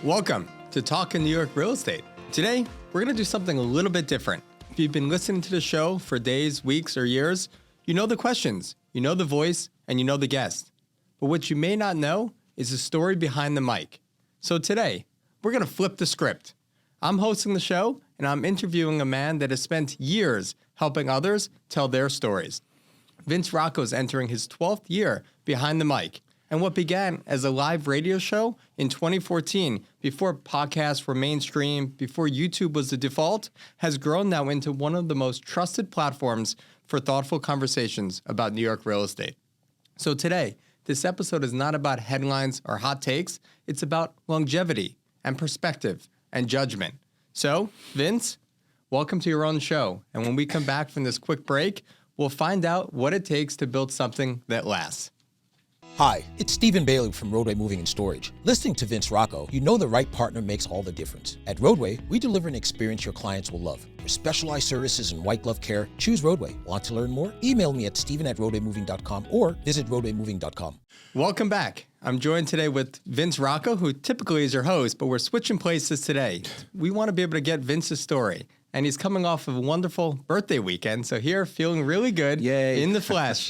Welcome to Talkin' New York Real Estate. Today, we're going to do something a little bit different. If you've been listening to the show for days, weeks, or years, you know the questions, you know the voice, and you know the guest. But what you may not know is the story behind the mic. So today, we're going to flip the script. I'm hosting the show, and I'm interviewing a man that has spent years helping others tell their stories. Vince Rocco is entering his 12th year behind the mic. And what began as a live radio show in 2014, before podcasts were mainstream, before YouTube was the default, has grown now into one of the most trusted platforms for thoughtful conversations about New York real estate. So today, this episode is not about headlines or hot takes. It's about longevity and perspective and judgment. So, Vince, welcome to your own show. And when we come back from this quick break, we'll find out what it takes to build something that lasts. Hi, it's Stephen Bailey from Roadway Moving and Storage. Listening to Vince Rocco, you know the right partner makes all the difference. At Roadway, we deliver an experience your clients will love. For specialized services and white glove care, choose Roadway. Want to learn more? Email me at steven@roadwaymoving.com or visit roadwaymoving.com. Welcome back. I'm joined today with Vince Rocco, who typically is your host, but we're switching places today. We want to be able to get Vince's story. And he's coming off of a wonderful birthday weekend, so here, feeling really good. Yay. In the flesh.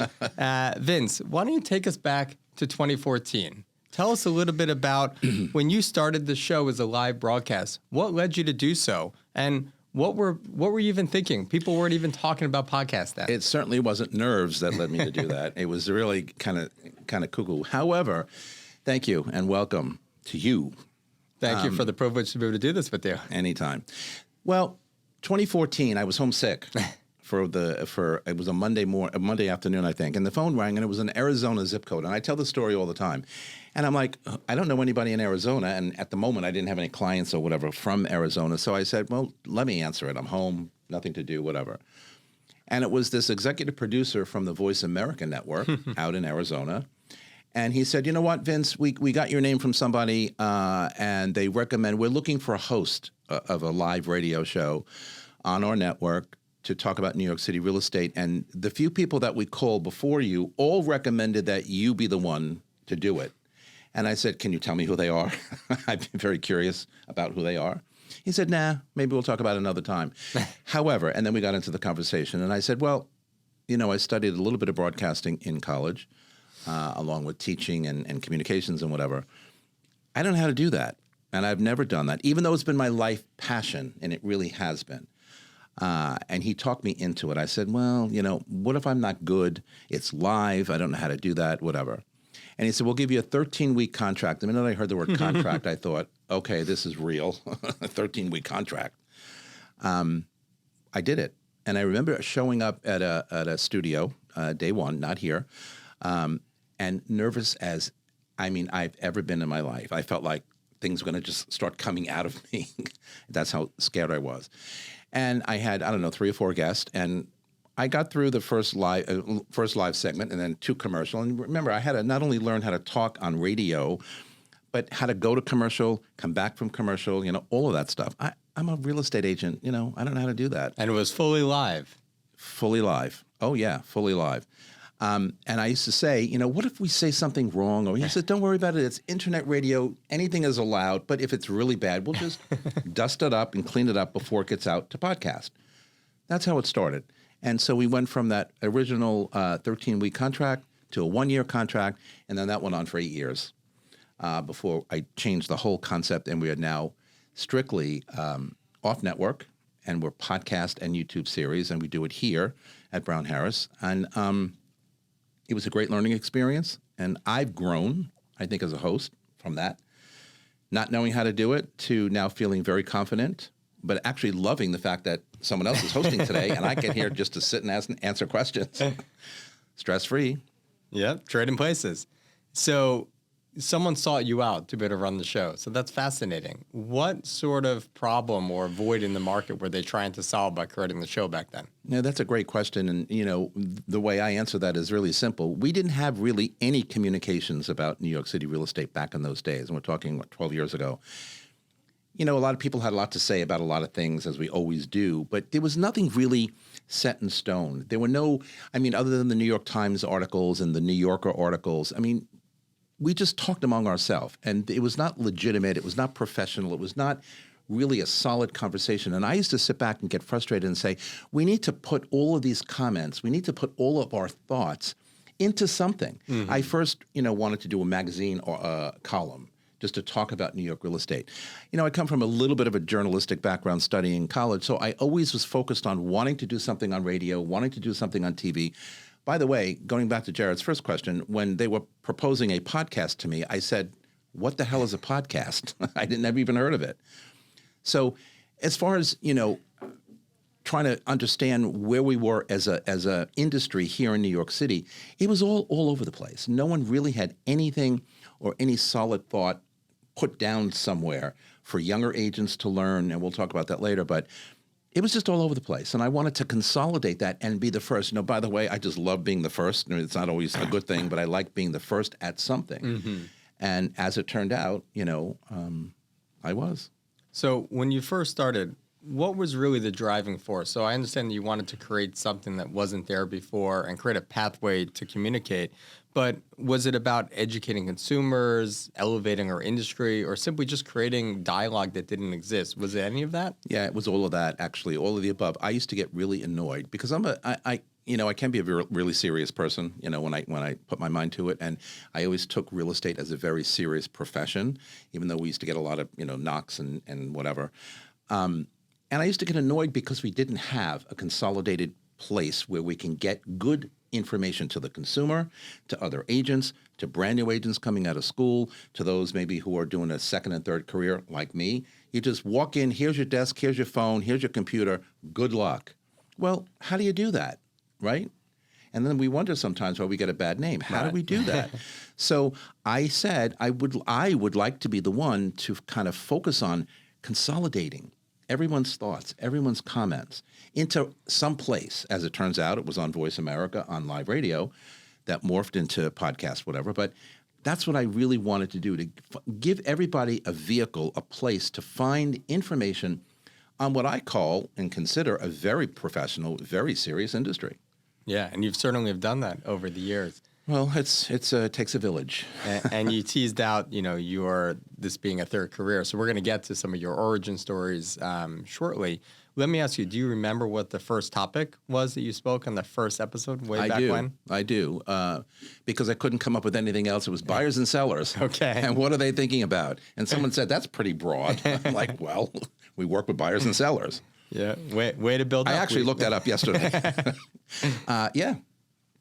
Vince, why don't you take us back to 2014? Tell us a little bit about when you started the show as a live broadcast. What led you to do so? And what were you even thinking? People weren't even talking about podcasts then. It certainly wasn't nerves that led me to do that. It was really kind of cuckoo. However, thank you and welcome to you. Thank you for the privilege to be able to do this with you. Anytime. Well, 2014, I was homesick it was a Monday afternoon, I think, and the phone rang and it was an Arizona zip code. And I tell the story all the time. And I'm like, I don't know anybody in Arizona. And at the moment, I didn't have any clients or whatever from Arizona. So I said, well, let me answer it. I'm home, nothing to do, whatever. And it was this executive producer from the Voice America Network out in Arizona. And he said, you know what, Vince, we got your name from somebody and they recommend, we're looking for a host of a live radio show on our network to talk about New York City real estate. And the few people that we called before you all recommended that you be the one to do it. And I said, can you tell me who they are? I'd be very curious about who they are. He said, nah, maybe we'll talk about it another time. However, and then we got into the conversation and I said, well, you know, I studied a little bit of broadcasting in college, along with teaching and communications and whatever. I don't know how to do that. And I've never done that, even though it's been my life passion, and it really has been. And he talked me into it. I said, well, you know, what if I'm not good? It's live. I don't know how to do that, whatever. And he said, we'll give you a 13-week contract. The minute I heard the word contract, I thought, okay, this is real, a 13-week contract. I did it. And I remember showing up at a studio, day one, not here, and nervous as, I've ever been in my life. I felt like things were going to just start coming out of me. That's how scared I was. And I had, 3 or 4 guests, and I got through the first live segment and then 2 commercial. And remember, I had to not only learn how to talk on radio, but how to go to commercial, come back from commercial, all of that stuff. I'm a real estate agent, I don't know how to do that. And it was fully live. Fully live. Oh, yeah, fully live. And I used to say, what if we say something wrong? Or he said, don't worry about it. It's internet radio. Anything is allowed. But if it's really bad, we'll just dust it up and clean it up before it gets out to podcast. That's how it started. And so we went from that original 13-week contract to a 1-year contract. And then that went on for 8 years before I changed the whole concept. And we are now strictly off network. And we're podcast and YouTube series. And we do it here at Brown Harris. And it was a great learning experience, and I've grown, I think, as a host from that, not knowing how to do it to now feeling very confident, but actually loving the fact that someone else is hosting today, and I get here just to sit and answer questions. Stress-free. Yep, trading places. So someone sought you out to be able to run the show. So that's fascinating. What sort of problem or void in the market were they trying to solve by creating the show back then? Yeah, that's a great question. And, the way I answer that is really simple. We didn't have really any communications about New York City real estate back in those days. And we're talking, 12 years ago. A lot of people had a lot to say about a lot of things, as we always do. But there was nothing really set in stone. There were no, other than the New York Times articles and the New Yorker articles, we just talked among ourselves, and it was not legitimate. It was not professional. It was not really a solid conversation. And I used to sit back and get frustrated and say, we need to put all of these comments, we need to put all of our thoughts into something. I first, wanted to do a magazine or a column just to talk about New York real estate. I come from a little bit of a journalistic background studying in college, so I always was focused on wanting to do something on radio, wanting to do something on TV. By the way, going back to Jared's first question, when they were proposing a podcast to me, I said, what the hell is a podcast? I didn't have even heard of it. So as far as, trying to understand where we were as a industry here in New York City, it was all over the place. No one really had anything or any solid thought put down somewhere for younger agents to learn, and we'll talk about that later, but it was just all over the place. And I wanted to consolidate that and be the first. By the way, I just love being the first. It's not always a good thing, but I like being the first at something. And as it turned out, I was. So when you first started, what was really the driving force? So I understand that you wanted to create something that wasn't there before and create a pathway to communicate. But was it about educating consumers, elevating our industry, or simply just creating dialogue that didn't exist? Was it any of that? Yeah, it was all of that, actually, all of the above. I used to get really annoyed because I can be a really serious person, when I put my mind to it. And I always took real estate as a very serious profession, even though we used to get a lot of, knocks and whatever. And I used to get annoyed because we didn't have a consolidated place where we can get good information to the consumer, to other agents, to brand new agents coming out of school, to those maybe who are doing a second and third career like me. You just walk in, here's your desk, here's your phone, here's your computer, good luck. Well, how do you do that, right? And then we wonder sometimes why we get a bad name. How do we do that? So I said I would like to be the one to kind of focus on consolidating everyone's thoughts, everyone's comments into some place. As it turns out, it was on Voice America, on live radio, that morphed into podcast, whatever. But that's what I really wanted to do, to give everybody a vehicle, a place to find information on what I call and consider a very professional, very serious industry. Yeah, and you've certainly have done that over the years. Well, it takes a village. And you teased out, this being a third career. So we're going to get to some of your origin stories shortly. Let me ask you, do you remember what the first topic was that you spoke on the first episode back when? I do, because I couldn't come up with anything else. It was buyers and sellers. Okay. And what are they thinking about? And someone said, that's pretty broad. I'm like, well, we work with buyers and sellers. Yeah, way to build up. I actually looked that up yesterday. Yeah.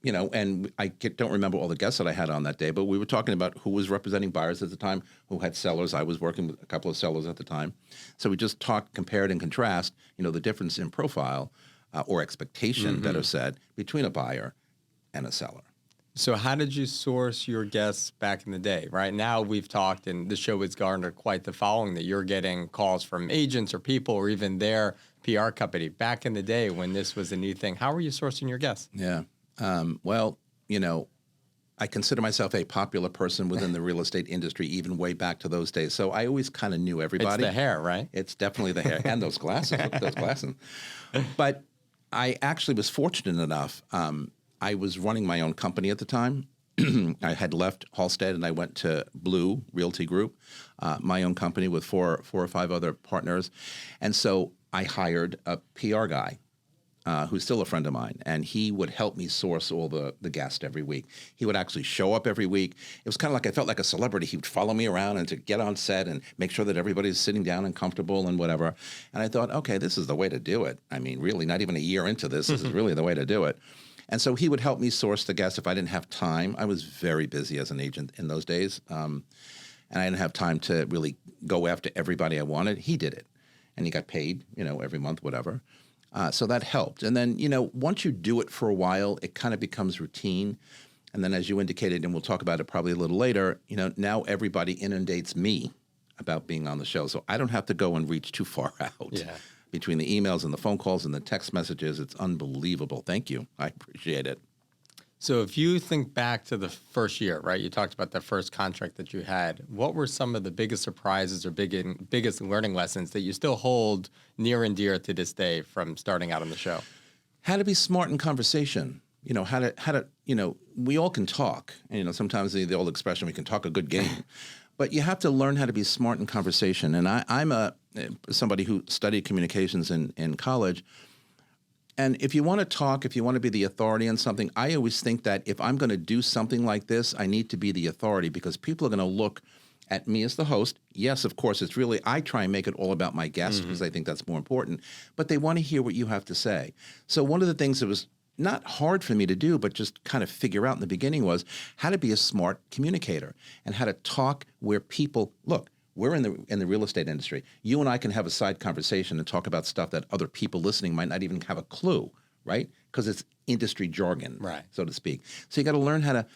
And I don't remember all the guests that I had on that day, but we were talking about who was representing buyers at the time, who had sellers. I was working with a couple of sellers at the time. So we just talked, compared and contrast, the difference in profile or expectation, better said, between a buyer and a seller. So how did you source your guests back in the day? Right now we've talked, and the show has garnered quite the following, that you're getting calls from agents or people or even their PR company. Back in the day when this was a new thing, how were you sourcing your guests? Yeah. Well, I consider myself a popular person within the real estate industry, even way back to those days. So I always kind of knew everybody. It's the hair, right? It's definitely the hair and those glasses. Look at those glasses. But I actually was fortunate enough. I was running my own company at the time. I had left Halstead and I went to Blue Realty Group, my own company with four or five other partners. And so I hired a PR guy. Who's still a friend of mine, and he would help me source all the guests every week. He would actually show up every week. It was kind of like I felt like a celebrity. He would follow me around and to get on set and make sure that everybody's sitting down and comfortable and whatever. And I thought, okay, this is the way to do it. I mean, really, not even a year into this, this is really the way to do it. And so he would help me source the guests if I didn't have time. I was very busy as an agent in those days, and I didn't have time to really go after everybody I wanted. He did it, and he got paid, every month, whatever. So that helped. And then, once you do it for a while, it kind of becomes routine. And then as you indicated, and we'll talk about it probably a little later, now everybody inundates me about being on the show. So I don't have to go and reach too far out. Yeah. Between the emails and the phone calls and the text messages, it's unbelievable. Thank you. I appreciate it. So if you think back to the first year, right, you talked about the first contract that you had. What were some of the biggest surprises or biggest learning lessons that you still hold near and dear to this day from starting out on the show? Had to be smart in conversation. we all can talk. And, sometimes the old expression, we can talk a good game. But you have to learn how to be smart in conversation. And I'm somebody who studied communications in college. And if you want to talk, if you want to be the authority on something, I always think that if I'm going to do something like this, I need to be the authority because people are going to look at me as the host. Yes, of course, I try and make it all about my guests because I think that's more important. But they want to hear what you have to say. So one of the things that was not hard for me to do, but just kind of figure out in the beginning was how to be a smart communicator and how to talk where people look. We're in the real estate industry. You and I can have a side conversation and talk about stuff that other people listening might not even have a clue, right? Because it's industry jargon, right, so to speak. So you got to learn how to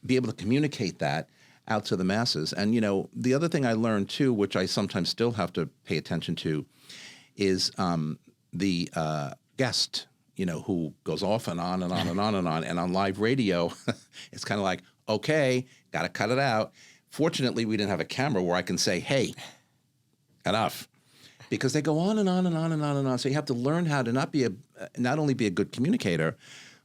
be able to communicate that out to the masses. And, the other thing I learned too, which I sometimes still have to pay attention to, is the guest, who goes off and on and on and on and on. And on live radio, it's kind of like, okay, got to cut it out. Fortunately, we didn't have a camera where I can say, hey, enough. Because they go on and on and on and on and on. So you have to learn how to not only be a good communicator,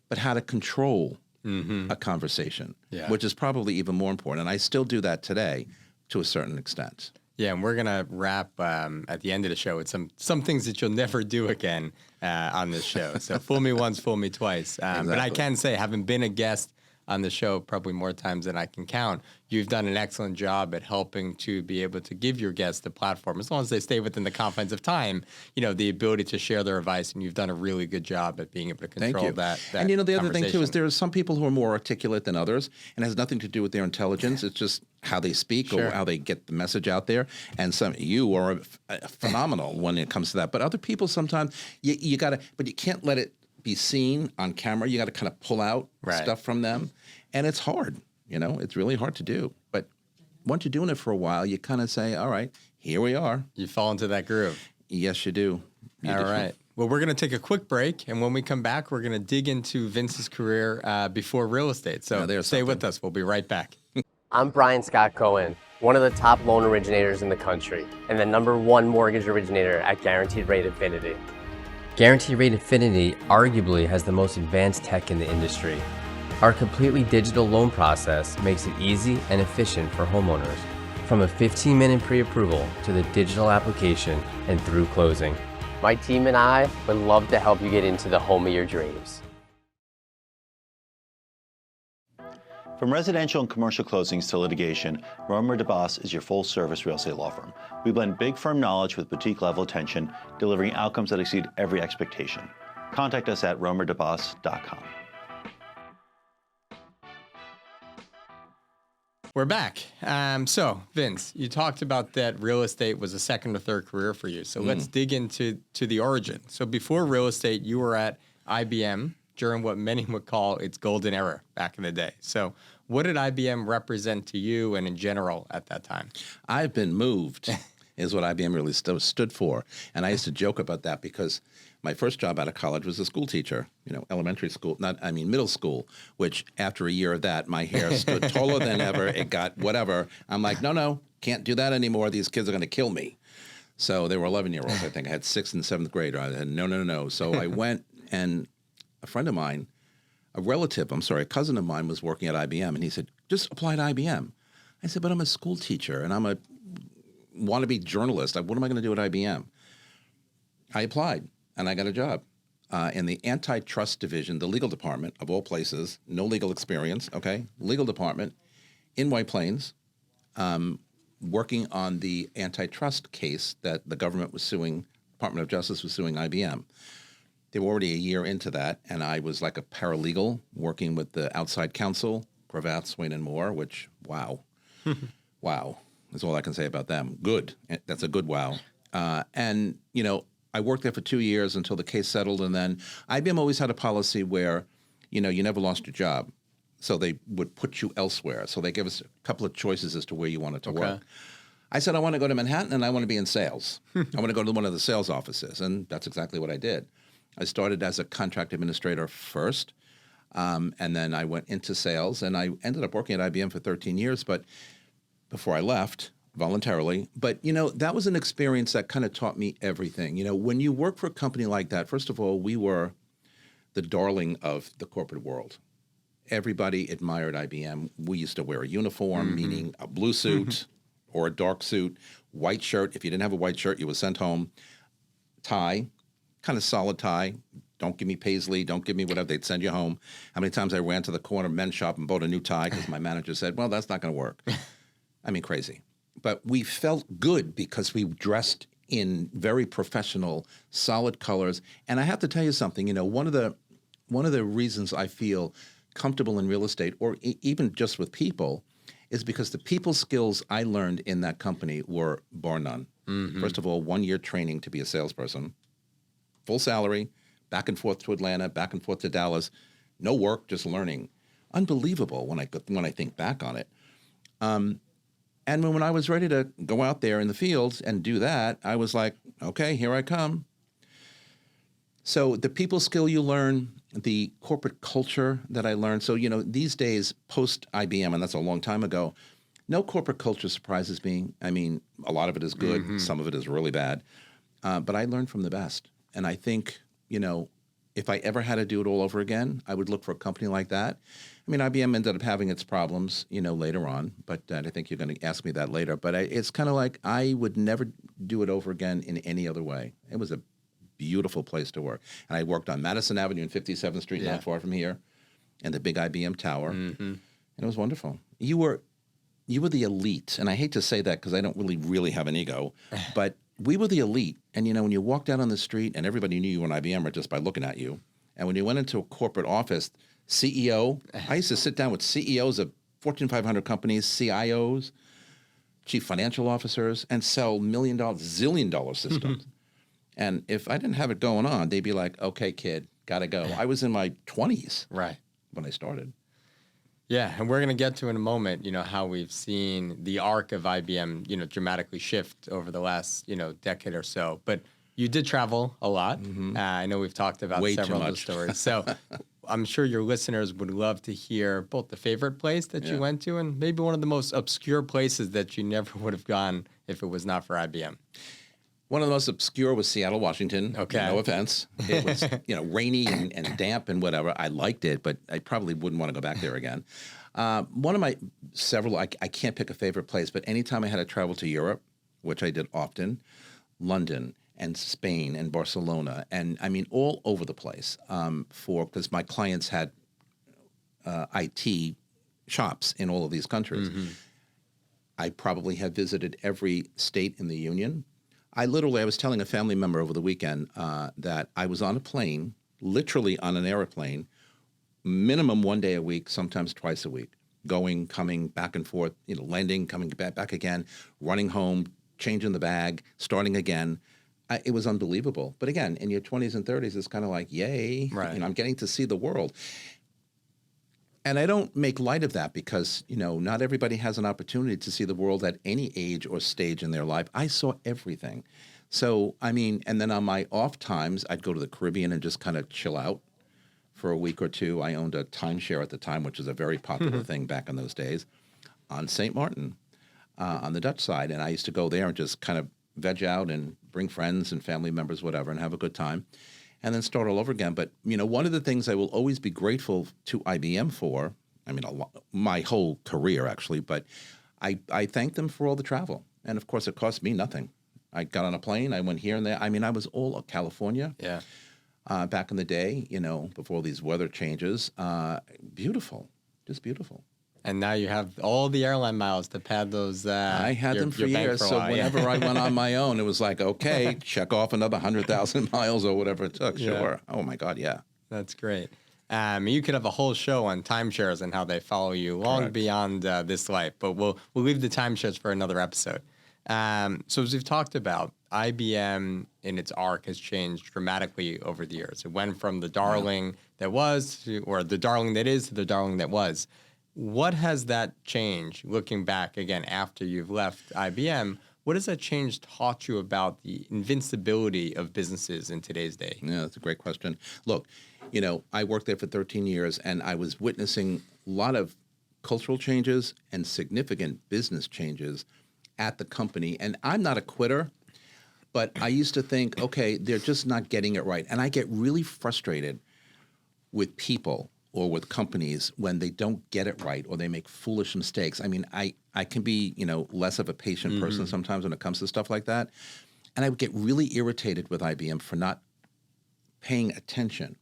but how to control a conversation, which is probably even more important. And I still do that today to a certain extent. Yeah, and we're going to wrap at the end of the show with some things that you'll never do again on this show. So fool me once, fool me twice. Exactly. But I can say, having been a guest on the show probably more times than I can count, you've done an excellent job at helping to be able to give your guests the platform, as long as they stay within the confines of time, the ability to share their advice, and you've done a really good job at being able to control that and the other thing too is there are some people who are more articulate than others, and it has nothing to do with their intelligence. It's just how they speak or how they get the message out there. And you are phenomenal when it comes to that. But other people sometimes you got to, but you can't let it be seen on camera. You got to kind of pull out stuff from them. And it's hard, it's really hard to do. But once you're doing it for a while, you kind of say, all right, here we are. You fall into that groove. Yes, you do. All right. Well, we're going to take a quick break. And when we come back, we're going to dig into Vince's career before real estate. So stay with us. We'll be right back. I'm Brian Scott Cohen, one of the top loan originators in the country and the #1 mortgage originator at Guaranteed Rate Infinity. Guaranteed Rate Infinity arguably has the most advanced tech in the industry. Our completely digital loan process makes it easy and efficient for homeowners, from a 15-minute pre-approval to the digital application and through closing. My team and I would love to help you get into the home of your dreams. From residential and commercial closings to litigation, Romer DeBoss is your full-service real estate law firm. We blend big firm knowledge with boutique-level attention, delivering outcomes that exceed every expectation. Contact us at romerdeboss.com. We're back. So, Vince, you talked about that real estate was a second or third career for you. So let's dig into the origin. So before real estate, you were at IBM during what many would call its golden era back in the day. So what did IBM represent to you and in general at that time? I've been moved is what IBM really stood for. And I used to joke about that because my first job out of college was a school teacher, elementary school, middle school, which after a year of that, my hair stood taller than ever. It got whatever. I'm like, no, can't do that anymore. These kids are going to kill me. So they were 11-year-olds. I think I had 6th and 7th grade. I had no. So I went, and a friend of mine, a cousin of mine was working at IBM, and he said, just apply to IBM. I said, but I'm a school teacher, and I'm a wannabe journalist. What am I going to do at IBM? I applied. And I got a job in the antitrust division, the legal department, of all places, no legal experience, legal department in White Plains, working on the antitrust case that the government was suing, Department of Justice was suing IBM. They were already a year into that, and I was like a paralegal working with the outside counsel, Gravatt, Swain & Moore, which, wow, that's all I can say about them. Good. That's a good wow. And, I worked there for 2 years until the case settled, and then IBM always had a policy where, you never lost your job, so they would put you elsewhere. So they gave us a couple of choices as to where you wanted to work. I said, I want to go to Manhattan, and I want to be in sales. I want to go to one of the sales offices, and that's exactly what I did. I started as a contract administrator first, and then I went into sales, and I ended up working at IBM for 13 years, but before I left, voluntarily. But, that was an experience that kind of taught me everything. When you work for a company like that, first of all, we were the darling of the corporate world. Everybody admired IBM. We used to wear a uniform, meaning a blue suit or a dark suit, white shirt. If you didn't have a white shirt, you were sent home. Tie, kind of solid tie. Don't give me paisley. Don't give me whatever. They'd send you home. How many times I ran to the corner men's shop and bought a new tie because my manager said, well, that's not going to work. I mean, crazy. But we felt good because we dressed in very professional, solid colors. And I have to tell you something, you know, one of the reasons I feel comfortable in real estate, or even just with people, is because the people skills I learned in that company were bar none. First of all, 1 year training to be a salesperson, full salary, back and forth to Atlanta, back and forth to Dallas, no work, just learning. Unbelievable when I think back on it. And when I was ready to go out there in the fields and do that, I was like, okay, here I come. So the people skill you learn, the corporate culture that I learned. So, you know, these days, post-IBM, and that's a long time ago, no corporate culture surprises me. I mean, a lot of it is good. Some of it is really bad. But I learned from the best. And I think, you know, if I ever had to do it all over again, I would look for a company like that. I mean, IBM ended up having its problems, you know, later on, but I think you're going to ask me that later. But it's kind of like I would never do it over again in any other way. It was a beautiful place to work. And I worked on Madison Avenue and 57th Street, not far from here, and the big IBM tower. And it was wonderful. You were the elite. And I hate to say that because I don't really have an ego, but we were the elite. And, you know, when you walked out on the street and everybody knew you were an IBMer just by looking at you. And when you went into a corporate office, CEO, I used to sit down with CEOs of Fortune 500 companies, CIOs, chief financial officers, and sell $1 million, zillion-dollar systems. And if I didn't have it going on, they'd be like, okay, kid, got to go. I was in my 20s when I started. Yeah, and we're going to get to in a moment, you know, how we've seen the arc of IBM, you know, dramatically shift over the last, you know, decade or so. But you did travel a lot. I know we've talked about Way several too of the much. stories. So I'm sure your listeners would love to hear both the favorite place that you went to and maybe one of the most obscure places that you never would have gone if it was not for IBM. One of the most obscure was Seattle, Washington. Okay. No offense. It was, you know, rainy and damp and whatever. I liked it, but I probably wouldn't want to go back there again. One of my several, I can't pick a favorite place, but anytime I had to travel to Europe, which I did often, London and Spain and Barcelona, and I mean all over the place because my clients had IT shops in all of these countries. I probably have visited every state in the Union. I was telling a family member over the weekend that I was on a plane, literally on an airplane, minimum 1 day a week, sometimes twice a week, going, coming, back and forth, you know, landing, coming back again, running home, changing the bag, starting again. It was unbelievable. But again, in your 20s and 30s, it's kind of like, yay, Right. you know, I'm getting to see the world. And I don't make light of that because, you know, not everybody has an opportunity to see the world at any age or stage in their life. I saw everything. So, I mean, and then on my off times, I'd go to the Caribbean and just kind of chill out for a week or two. I owned a timeshare at the time, which was a very popular thing back in those days, on St. Martin, on the Dutch side. And I used to go there and just kind of veg out and bring friends and family members, whatever, and have a good time. And then start all over again. But, you know, one of the things I will always be grateful to IBM for, I mean, my whole career, actually, but I thank them for all the travel. And, of course, it cost me nothing. I got on a plane. I went here and there. I mean, I was all of California back in the day, you know, before these weather changes. Beautiful, just beautiful. And now you have all the airline miles to pad those. I had them for years, so whenever I went on my own, it was like, okay, check off another 100,000 miles or whatever it took. Sure. Oh my God, yeah. That's great. You could have a whole show on timeshares and how they follow you long beyond this life, but we'll leave the timeshares for another episode. So as we've talked about, IBM in its arc has changed dramatically over the years. It went from the darling that was, or the darling that is, to the darling that was. What has that change, looking back again after you've left IBM, what has that change taught you about the invincibility of businesses in today's day? Yeah, that's a great question. Look, you know, I worked there for 13 years, and I was witnessing a lot of cultural changes and significant business changes at the company. And I'm not a quitter, but I used to think, okay, they're just not getting it right. And I get really frustrated with people or with companies when they don't get it right or they make foolish mistakes. I mean, I can be, less of a patient person sometimes when it comes to stuff like that. And I would get really irritated with IBM for not paying attention.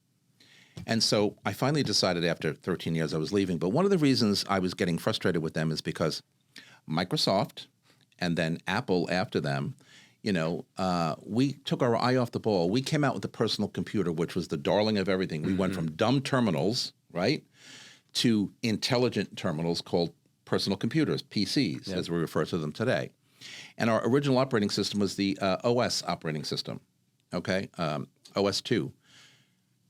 And so I finally decided after 13 years I was leaving. But one of the reasons I was getting frustrated with them is because Microsoft and then Apple after them, we took our eye off the ball. We came out with the personal computer, which was the darling of everything. We went from dumb terminals, right, to intelligent terminals called personal computers, PCs, as we refer to them today. And our original operating system was the OS operating system, okay, OS 2.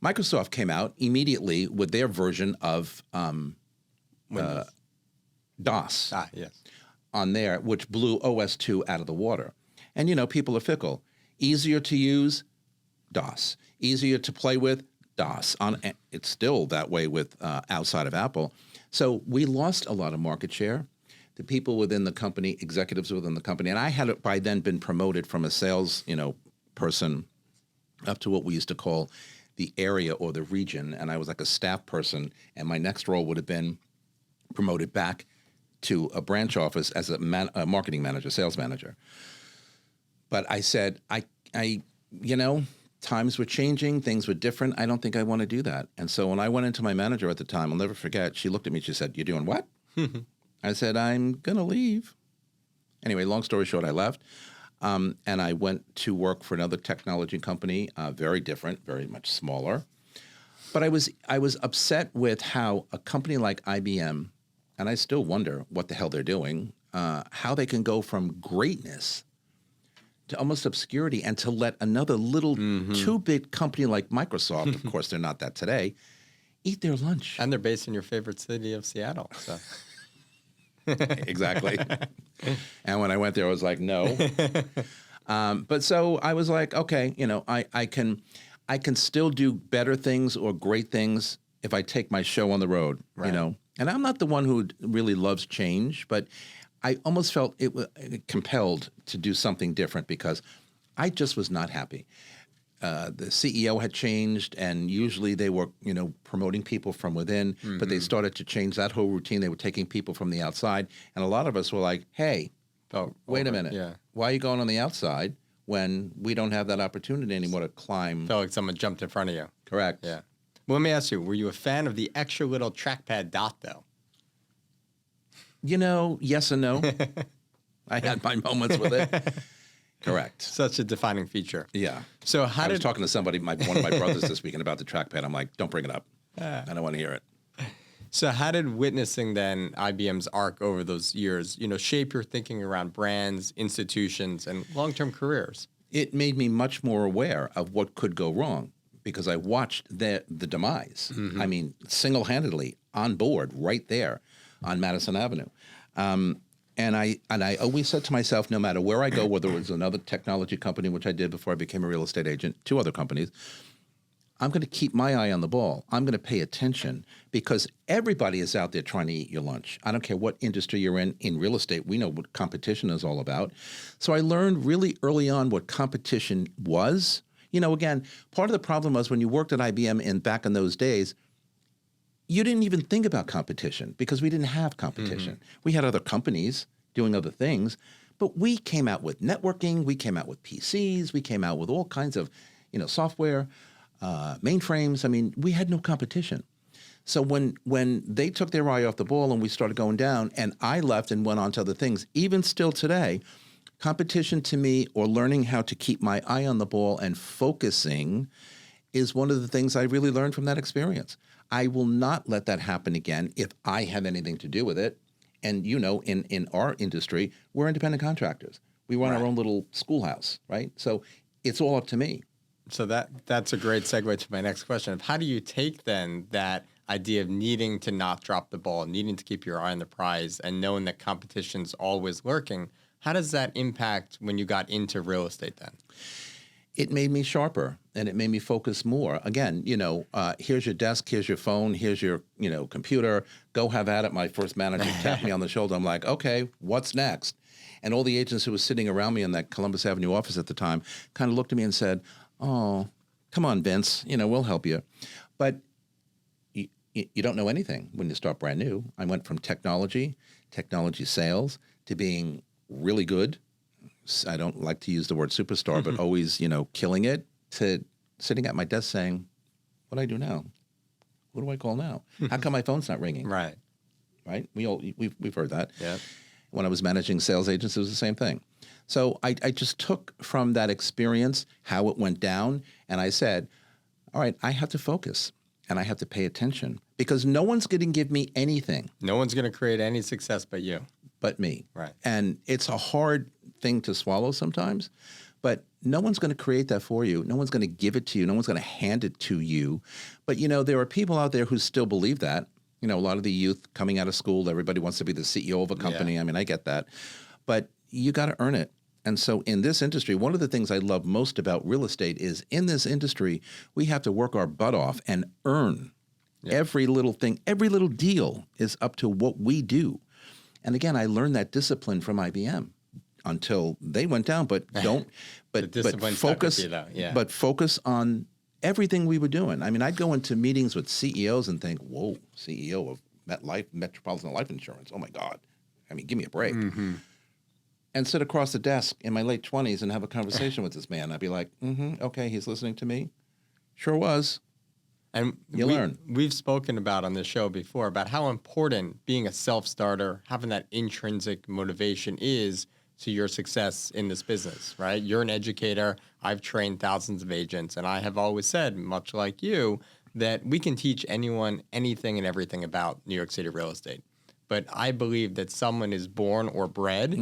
Microsoft came out immediately with their version of DOS on there, which blew OS 2 out of the water. And, people are fickle. Easier to use, DOS. Easier to play with, DOS. It's still that way with outside of Apple. So we lost a lot of market share. The people within the company, executives within the company, and I had by then been promoted from a sales, person up to what we used to call the area or the region, and I was like a staff person, and my next role would have been promoted back to a branch office as a marketing manager, sales manager. But I said, times were changing, things were different. I don't think I want to do that. And so when I went into my manager at the time, I'll never forget, she looked at me, she said, "You're doing what?" I said, "I'm going to leave." Anyway, long story short, I left. And I went to work for another technology company, very different, very much smaller. But I was upset with how a company like IBM, and I still wonder what the hell they're doing, how they can go from greatness to almost obscurity and to let another little too-big company like Microsoft, of course they're not that today, eat their lunch. And they're based in your favorite city of Seattle. So. Exactly. And when I went there, I was like, no. But so I was like, okay, I can still do better things or great things if I take my show on the road, And I'm not the one who really loves change, but I almost felt it was compelled to do something different because I just was not happy. The CEO had changed, and usually they were, promoting people from within, but they started to change that whole routine. They were taking people from the outside, and a lot of us were like, hey, wait a minute. Yeah. Why are you going on the outside when we don't have that opportunity anymore to climb? Felt like someone jumped in front of you. Correct. Yeah. Well, let me ask you, were you a fan of the extra little trackpad dot, though? Yes and no. I had my moments with it. Correct. Such a defining feature. Yeah. So I was talking to somebody, one of my brothers this weekend about the trackpad. I'm like, don't bring it up. I don't want to hear it. So how did witnessing then IBM's arc over those years, shape your thinking around brands, institutions, and long-term careers? It made me much more aware of what could go wrong because I watched the demise. I mean, single-handedly on board right there on Madison Avenue. And I always said to myself, no matter where I go, whether it was another technology company, which I did before I became a real estate agent, 2 other companies, I'm going to keep my eye on the ball. I'm going to pay attention because everybody is out there trying to eat your lunch. I don't care what industry you're in. In real estate, we know what competition is all about. So I learned really early on what competition was. Again, part of the problem was when you worked at IBM back in those days, you didn't even think about competition because we didn't have competition. We had other companies doing other things, but we came out with networking, we came out with PCs, we came out with all kinds of, software, mainframes. I mean, we had no competition. So when they took their eye off the ball and we started going down and I left and went on to other things, even still today, competition to me or learning how to keep my eye on the ball and focusing is one of the things I really learned from that experience. I will not let that happen again if I have anything to do with it. And, in our industry, we're independent contractors. We run our own little schoolhouse, right? So it's all up to me. So that's a great segue to my next question of how do you take then that idea of needing to not drop the ball, needing to keep your eye on the prize and knowing that competition's always lurking. How does that impact when you got into real estate then? It made me sharper and it made me focus more. Again, here's your desk, here's your phone, here's your, computer. Go have at it. My first manager tapped me on the shoulder. I'm like, okay, what's next? And all the agents who were sitting around me in that Columbus Avenue office at the time kind of looked at me and said, oh, come on, Vince, we'll help you. But you don't know anything when you start brand new. I went from technology sales, to being really good. I don't like to use the word superstar, but always, killing it, to sitting at my desk saying, what do I do now? What do I call now? How come my phone's not ringing? Right. Right? We've heard that. Yeah. When I was managing sales agents, it was the same thing. So I just took from that experience how it went down, and I said, all right, I have to focus and I have to pay attention, because no one's going to give me anything. No one's going to create any success but you. But me. Right. And it's a hard thing to swallow sometimes, but no one's going to create that for you. No one's going to give it to you. No one's going to hand it to you. But, there are people out there who still believe that. A lot of the youth coming out of school, everybody wants to be the CEO of a company. Yeah. I mean, I get that. But you got to earn it. And so in this industry, one of the things I love most about real estate is, in this industry, we have to work our butt off and earn every little thing. Every little deal is up to what we do. And again, I learned that discipline from IBM until they went down. But focus. But focus on everything we were doing. I mean, I'd go into meetings with CEOs and think, "Whoa, CEO of Metropolitan Life Insurance. Oh my God! I mean, give me a break." Mm-hmm. And sit across the desk in my late 20s and have a conversation with this man. I'd be like, okay, he's listening to me. Sure was. And learn. We've spoken about on this show before about how important being a self-starter, having that intrinsic motivation is to your success in this business, right? You're an educator. I've trained thousands of agents, and I have always said, much like you, that we can teach anyone anything and everything about New York City real estate. But I believe that someone is born or bred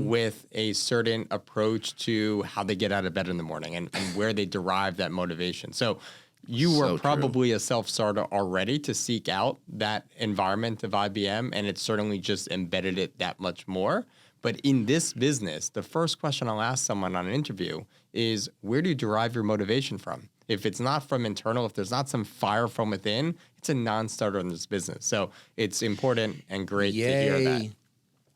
with a certain approach to how they get out of bed in the morning and where they derive that motivation. So you were probably a self-starter already to seek out that environment of IBM, and it certainly just embedded it that much more. But in this business, the first question I'll ask someone on an interview is, where do you derive your motivation from? If it's not from internal, if there's not some fire from within, it's a non-starter in this business. So it's important and great to hear that.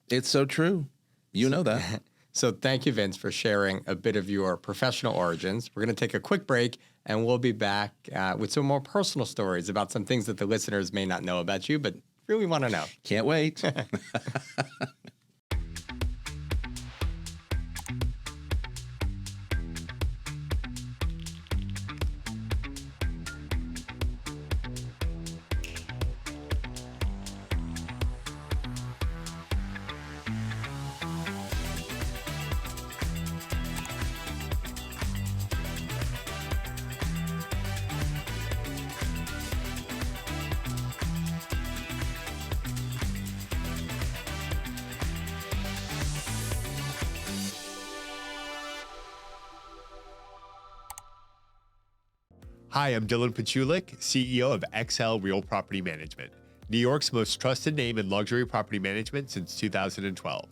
It's so true. You know that. So thank you, Vince, for sharing a bit of your professional origins. We're going to take a quick break, and we'll be back with some more personal stories about some things that the listeners may not know about you, but really want to know. Can't wait. Hi, I'm Dylan Pachulik, CEO of XL Real Property Management, New York's most trusted name in luxury property management since 2012.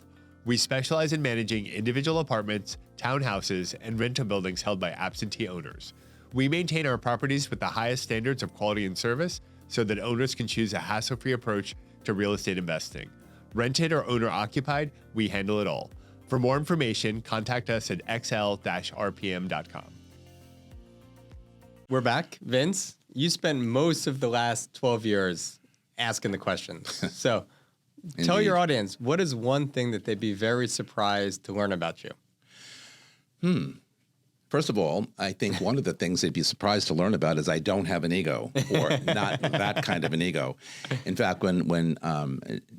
We specialize in managing individual apartments, townhouses, and rental buildings held by absentee owners. We maintain our properties with the highest standards of quality and service so that owners can choose a hassle-free approach to real estate investing. Rented or owner-occupied, we handle it all. For more information, contact us at xl-rpm.com. We're back. Vince, you spent most of the last 12 years asking the questions. So tell your audience, what is one thing that they'd be very surprised to learn about you? First of all, I think one of the things they'd be surprised to learn about is I don't have an ego, or not that kind of an ego. In fact, when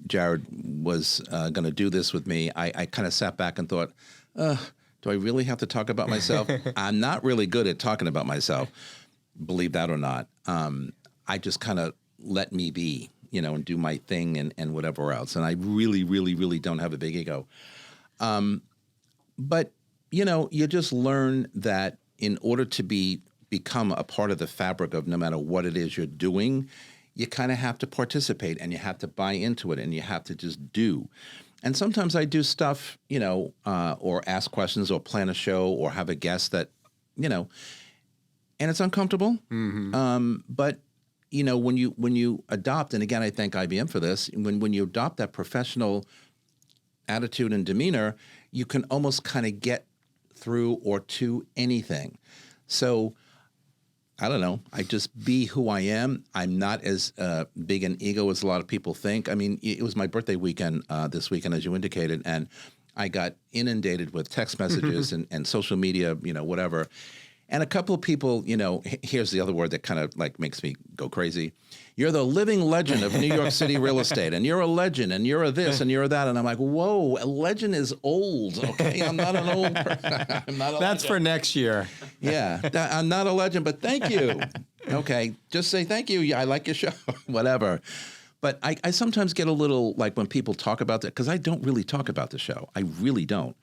Jared was going to do this with me, I kind of sat back and thought, do I really have to talk about myself? I'm not really good at talking about myself, believe that or not. I just kind of let me be, and do my thing and whatever else. And I really, really, really don't have a big ego. But, you just learn that in order to become a part of the fabric of no matter what it is you're doing, you kind of have to participate and you have to buy into it and you have to just do. And sometimes I do stuff, or ask questions or plan a show or have a guest that, and it's uncomfortable. Mm-hmm. But, when you adopt, and again, I thank IBM for this, when you adopt that professional attitude and demeanor, you can almost kind of get through or to anything. So I don't know. I just be who I am. I'm not as big an ego as a lot of people think. I mean, it was my birthday weekend this weekend, as you indicated, and I got inundated with text messages and social media, whatever. And a couple of people, here's the other word that kind of like makes me go crazy. You're the living legend of New York City real estate, and you're a legend, and you're a this, and you're a that. And I'm like, whoa, a legend is old, okay? I'm not an old person. I'm not a That's legend. for next year. Yeah, I'm not a legend, but thank you. Okay, just say thank you. I like your show, whatever. But I sometimes get a little, like when people talk about that, because I don't really talk about the show. I really don't.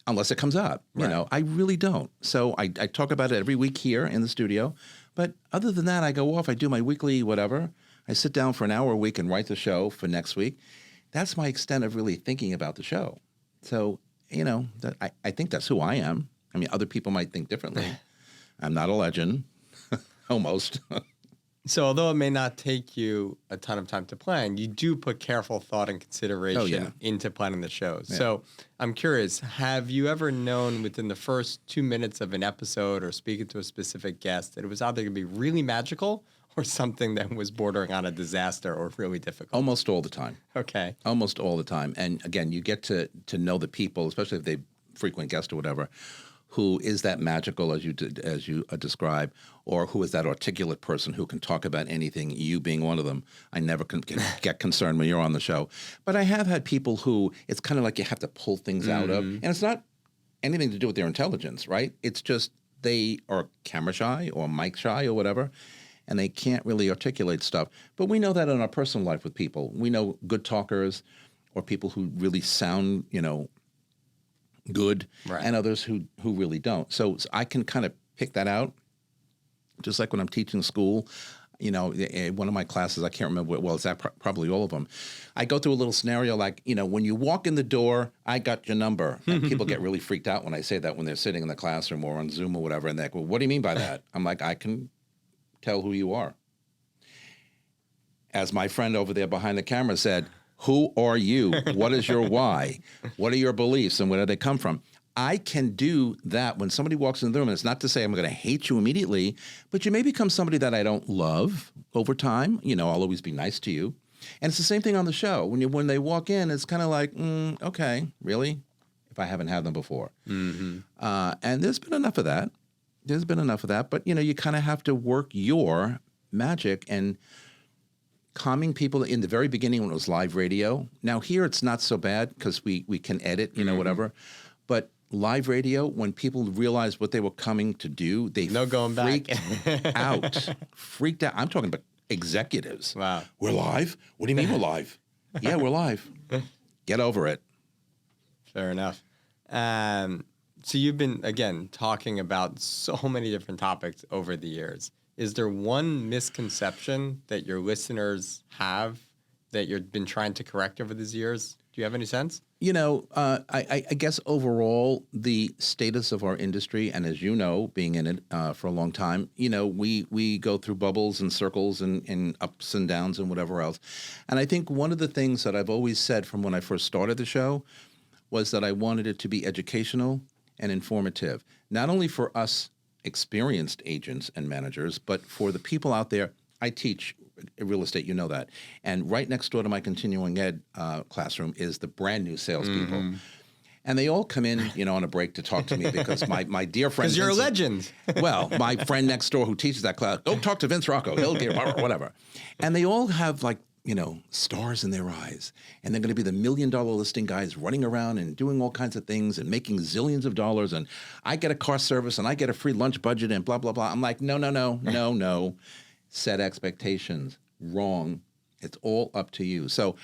Unless it comes up, I really don't. So I talk about it every week here in the studio. But other than that, I go off, I do my weekly whatever. I sit down for an hour a week and write the show for next week. That's my extent of really thinking about the show. So, I think that's who I am. I mean, other people might think differently. I'm not a legend, almost. So although it may not take you a ton of time to plan, you do put careful thought and consideration into planning the show. Yeah. So I'm curious, have you ever known within the first 2 minutes of an episode or speaking to a specific guest that it was either going to be really magical or something that was bordering on a disaster or really difficult? Almost all the time. Okay. Almost all the time. And again, you get to know the people, especially if they frequent guests or whatever, who is that magical as you describe, or who is that articulate person who can talk about anything, you being one of them. I never can get concerned when you're on the show. But I have had people who it's kind of like you have to pull things out of. And it's not anything to do with their intelligence, right? It's just they are camera shy or mic shy or whatever, and they can't really articulate stuff. But we know that in our personal life with people. We know good talkers or people who really sound, good, right, and others who really don't. So I can kind of pick that out, just like when I'm teaching school. One of my classes, I can't remember what, well, it's probably all of them. I go through a little scenario like, when you walk in the door, I got your number. And people get really freaked out when I say that when they're sitting in the classroom or on Zoom or whatever. And they're like, well, what do you mean by that? I'm like, I can tell who you are. As my friend over there behind the camera said, who are you? What is your why? What are your beliefs and where do they come from? I can do that when somebody walks in the room, and it's not to say I'm going to hate you immediately, but you may become somebody that I don't love over time. I'll always be nice to you. And it's the same thing on the show. When they walk in, it's kind of like, okay, really? If I haven't had them before. Mm-hmm. And there's been enough of that. But, you kind of have to work your magic and calming people in the very beginning when it was live radio. Now here it's not so bad because we can edit, whatever. But live radio, when people realized what they were coming to do, they freaked out. I'm talking about executives. Wow. We're live? What do you mean we're live? Yeah, we're live. Get over it. Fair enough. So you've been, again, talking about so many different topics over the years. Is there one misconception that your listeners have that you've been trying to correct over these years? Do you have any sense? I guess overall, the status of our industry, and as you know, being in it for a long time, we go through bubbles and circles and ups and downs and whatever else. And I think one of the things that I've always said from when I first started the show was that I wanted it to be educational and informative, not only for us experienced agents and managers, but for the people out there. I teach real estate, you know that. And right next door to my continuing ed classroom is the brand new salespeople. Mm-hmm. And they all come in, on a break to talk to me because my dear friend... Because you're a legend. Well, my friend next door who teaches that class, go talk to Vince Rocco. He'll be whatever. And they all have stars in their eyes. And they're going to be the $1 million listing guys running around and doing all kinds of things and making zillions of dollars. And I get a car service and I get a free lunch budget and blah, blah, blah. I'm like, no. Set expectations. Wrong. It's all up to you. So,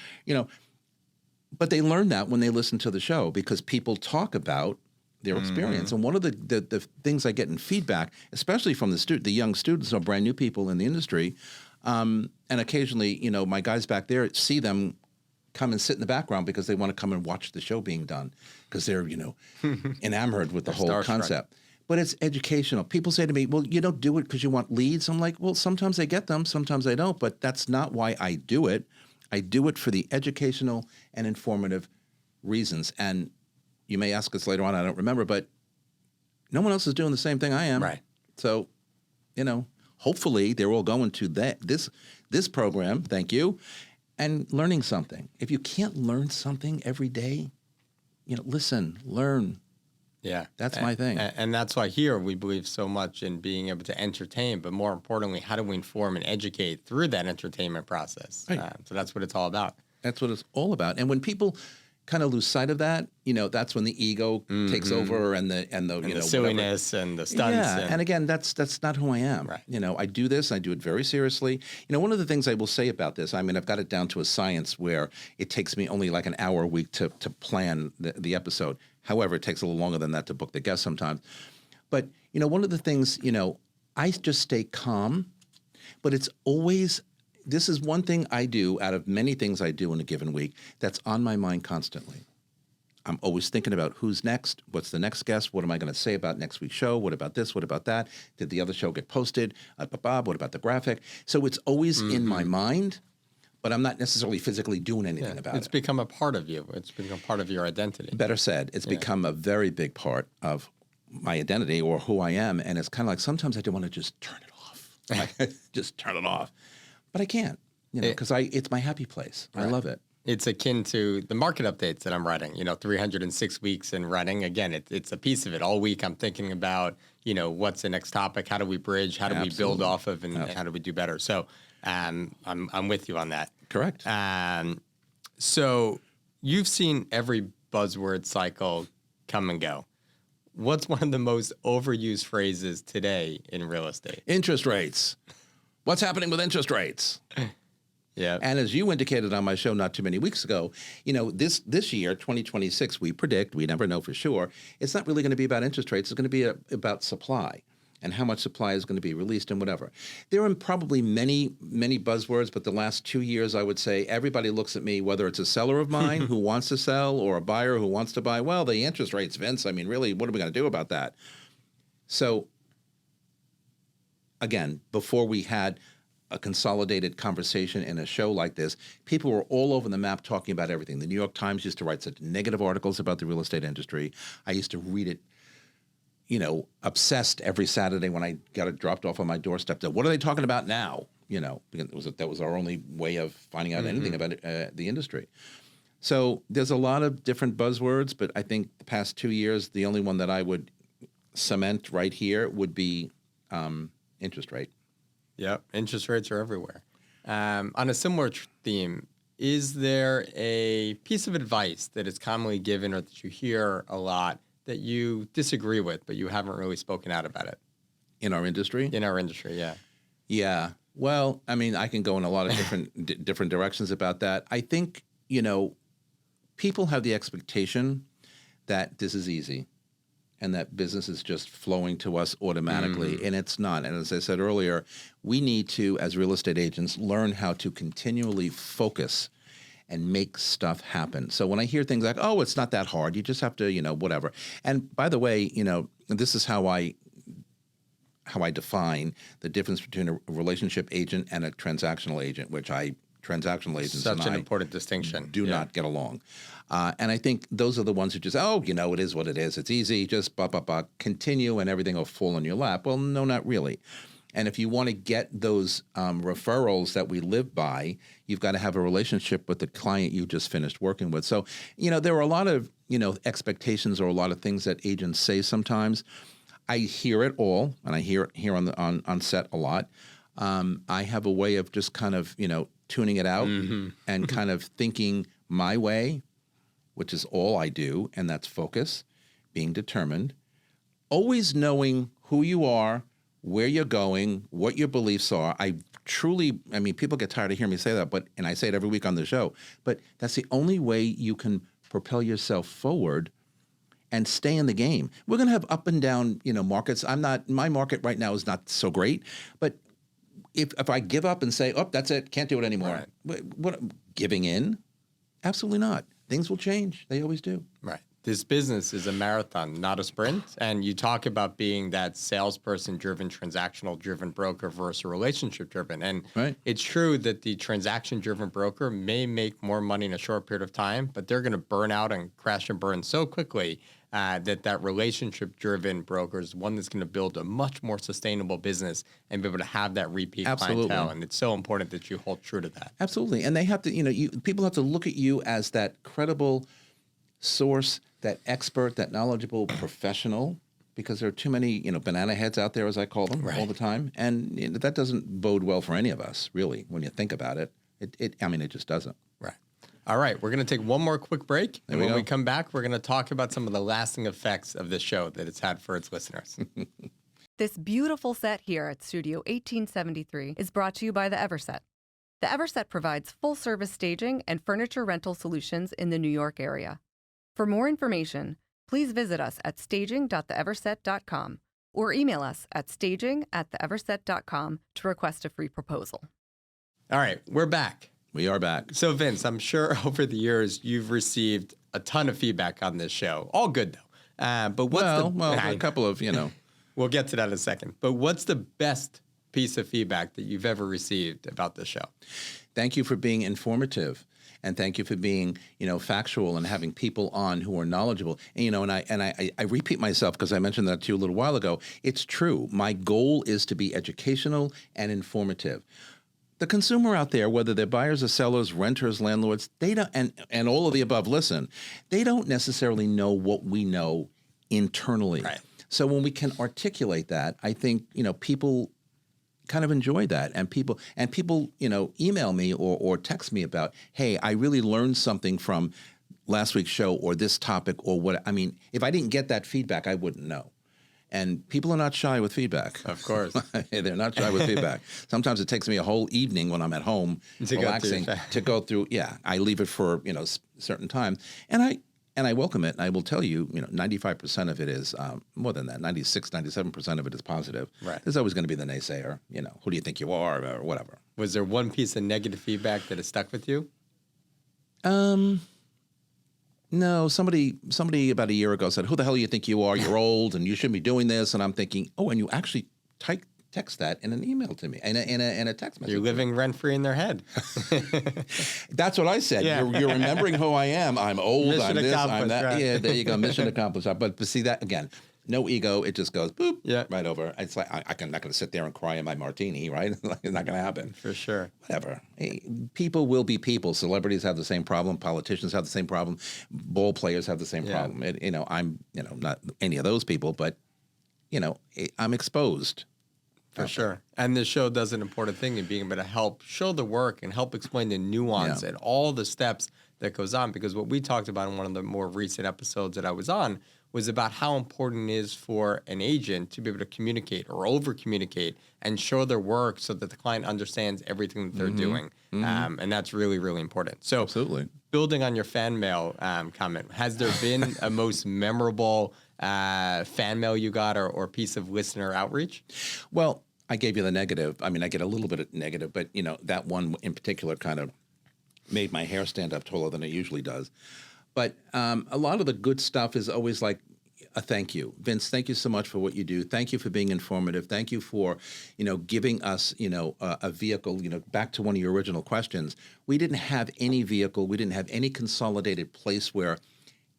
but they learn that when they listen to the show because people talk about their experience. And one of the things I get in feedback, especially from the young students or brand new people in the industry, and occasionally, my guys back there see them come and sit in the background because they want to come and watch the show being done because they're, enamored with the whole concept. But it's educational. People say to me, well, you don't do it because you want leads. I'm like, well, sometimes I get them, sometimes I don't, but that's not why I do it. I do it for the educational and informative reasons. And you may ask us later on, I don't remember, but no one else is doing the same thing I am. Right. So, hopefully they're all going to this program, thank you, and learning something. If you can't learn something every day, listen, learn. Yeah. That's my thing. And that's why here we believe so much in being able to entertain, but more importantly, how do we inform and educate through that entertainment process? Right. So that's what it's all about. That's what it's all about. And when people kind of lose sight of that, that's when the ego takes over and the The silliness and the stunts. Yeah, and again, that's not who I am. Right. I do this. I do it very seriously. One of the things I will say about this, I mean, I've got it down to a science where it takes me only like an hour a week to plan the episode. However, it takes a little longer than that to book the guests sometimes. But one of the things, I just stay calm, but it's always. This is one thing I do out of many things I do in a given week that's on my mind constantly. I'm always thinking about who's next, what's the next guest, what am I going to say about next week's show, what about this, what about that, did the other show get posted, what about the graphic? So it's always in my mind, but I'm not necessarily physically doing anything about it. It's become a part of you. It's become part of your identity. Better said, it's become a very big part of my identity or who I am, and it's kind of like sometimes I do want to just turn it off. Just turn it off. But I can't, because it's my happy place. Right. I love it. It's akin to the market updates that I'm writing, 306 weeks in running. Again, it's a piece of it. All week I'm thinking about, what's the next topic? How do we bridge? How do we build off of and how do we do better? So I'm with you on that. Correct. So you've seen every buzzword cycle come and go. What's one of the most overused phrases today in real estate? Interest rates. What's happening with interest rates? Yeah. And as you indicated on my show not too many weeks ago, this year, 2026, we predict, we never know for sure, it's not really going to be about interest rates. It's going to be about supply and how much supply is going to be released and whatever. There are probably many, many buzzwords, but the last 2 years, I would say everybody looks at me, whether it's a seller of mine who wants to sell or a buyer who wants to buy. Well, the interest rates, Vince, I mean, really, what are we going to do about that? So again, before we had a consolidated conversation in a show like this, people were all over the map talking about everything. The New York Times used to write such negative articles about the real estate industry. I used to read it, obsessed every Saturday when I got it dropped off on my doorstep. What are they talking about now? Because that was our only way of finding out anything about the industry. So there's a lot of different buzzwords, but I think the past 2 years, the only one that I would cement right here would be interest rate. Yep, interest rates are everywhere. On a similar theme, is there a piece of advice that is commonly given or that you hear a lot that you disagree with, but you haven't really spoken out about it? In our industry? In our industry, yeah. Yeah. Well, I mean, I can go in a lot of different directions about that. I think, people have the expectation that this is easy and that business is just flowing to us automatically, and it's not. And as I said earlier, we need to, as real estate agents, learn how to continually focus and make stuff happen. So when I hear things like, oh, it's not that hard, you just have to, whatever. And by the way, this is how I define the difference between a relationship agent and a transactional agent, transactional agents Such and an I important distinction. do not get along. And I think those are the ones who just, it is what it is. It's easy, just continue and everything will fall in your lap. Well, no, not really. And if you want to get those referrals that we live by, you've got to have a relationship with the client you just finished working with. So, there are a lot of, expectations or a lot of things that agents say sometimes. I hear it all, and I hear it here on set a lot. I have a way of just kind of, tuning it out and kind of thinking my way, which is all I do, and that's focus, being determined, always knowing who you are, where you're going, what your beliefs are. People get tired of hearing me say that, and I say it every week on the show, but that's the only way you can propel yourself forward and stay in the game. We're going to have up and down, markets. My market right now is not so great, but if I give up and say, oh, that's it, can't do it anymore, what giving in? Absolutely not. Things will change. They always do. Right. This business is a marathon, not a sprint. And you talk about being that salesperson-driven, transactional-driven broker versus relationship-driven. And It's true that the transaction-driven broker may make more money in a short period of time, but they're going to burn out and crash and burn so quickly that relationship-driven broker is one that's going to build a much more sustainable business and be able to have that repeat clientele. And it's so important that you hold true to that. Absolutely. And they have to, people have to look at you as that credible source, that expert, that knowledgeable professional, because there are too many, banana heads out there, as I call them, all the time. And that doesn't bode well for any of us, really, when you think about it. It just doesn't. Right. All right. We're going to take one more quick break. And when we come back, we're going to talk about some of the lasting effects of this show that it's had for its listeners. This beautiful set here at Studio 1873 is brought to you by the Everset. The Everset provides full-service staging and furniture rental solutions in the New York area. For more information, please visit us at staging.theeverset.com or email us at staging@theeverset.com to request a free proposal. All right, we're back. We are back. So, Vince, I'm sure over the years you've received a ton of feedback on this show. All good, though. But what's a couple of, We'll get to that in a second. But what's the best piece of feedback that you've ever received about the show? Thank you for being informative. And thank you for being, factual and having people on who are knowledgeable. And, I repeat myself because I mentioned that to you a little while ago. It's true. My goal is to be educational and informative. The consumer out there, whether they're buyers or sellers, renters, landlords, they don't, and all of the above, listen, they don't necessarily know what we know internally. Right. So when we can articulate that, I think, people kind of enjoy that. And people, email me or text me about, hey, I really learned something from last week's show or this topic or what. I mean, if I didn't get that feedback, I wouldn't know. And people are not shy with feedback. Of course. They're not shy with feedback. Sometimes it takes me a whole evening when I'm at home relaxing to go through. Yeah, I leave it for, certain time. And I welcome it. And I will tell you, 95% of it is more than that. 96, 97% of it is positive. Right. There's always going to be the naysayer. Who do you think you are or whatever. Was there one piece of negative feedback that has stuck with you? No, somebody about a year ago said, "Who the hell do you think you are? You're old, and you shouldn't be doing this." And I'm thinking, oh, and you actually text that in an email to me, in a text message. You're living rent free in their head. That's what I said. Yeah. You're remembering who I am. I'm old. Mission I'm this. I'm accomplished, that. right. Yeah, there you go. Mission accomplished. But see that again. No ego. It just goes boop right over. It's like I'm not going to sit there and cry in my martini, right? It's not going to happen. For sure. Whatever. Hey, people will be people. Celebrities have the same problem. Politicians have the same problem. Ball players have the same problem. I'm not any of those people, but I'm exposed. For sure. And the show does an important thing in being able to help show the work and help explain the nuance and all the steps that goes on. Because what we talked about in one of the more recent episodes that I was on was about how important it is for an agent to be able to communicate or over-communicate and show their work so that the client understands everything that they're doing. And that's really, really important. So absolutely. Building on your fan mail comment, has there been a most memorable fan mail you got or piece of listener outreach? Well, I gave you the negative. I mean, I get a little bit of negative, but, that one in particular kind of made my hair stand up taller than it usually does. But a lot of the good stuff is always like a thank you. Vince, thank you so much for what you do. Thank you for being informative. Thank you for, giving us, a vehicle, back to one of your original questions. We didn't have any vehicle. We didn't have any consolidated place where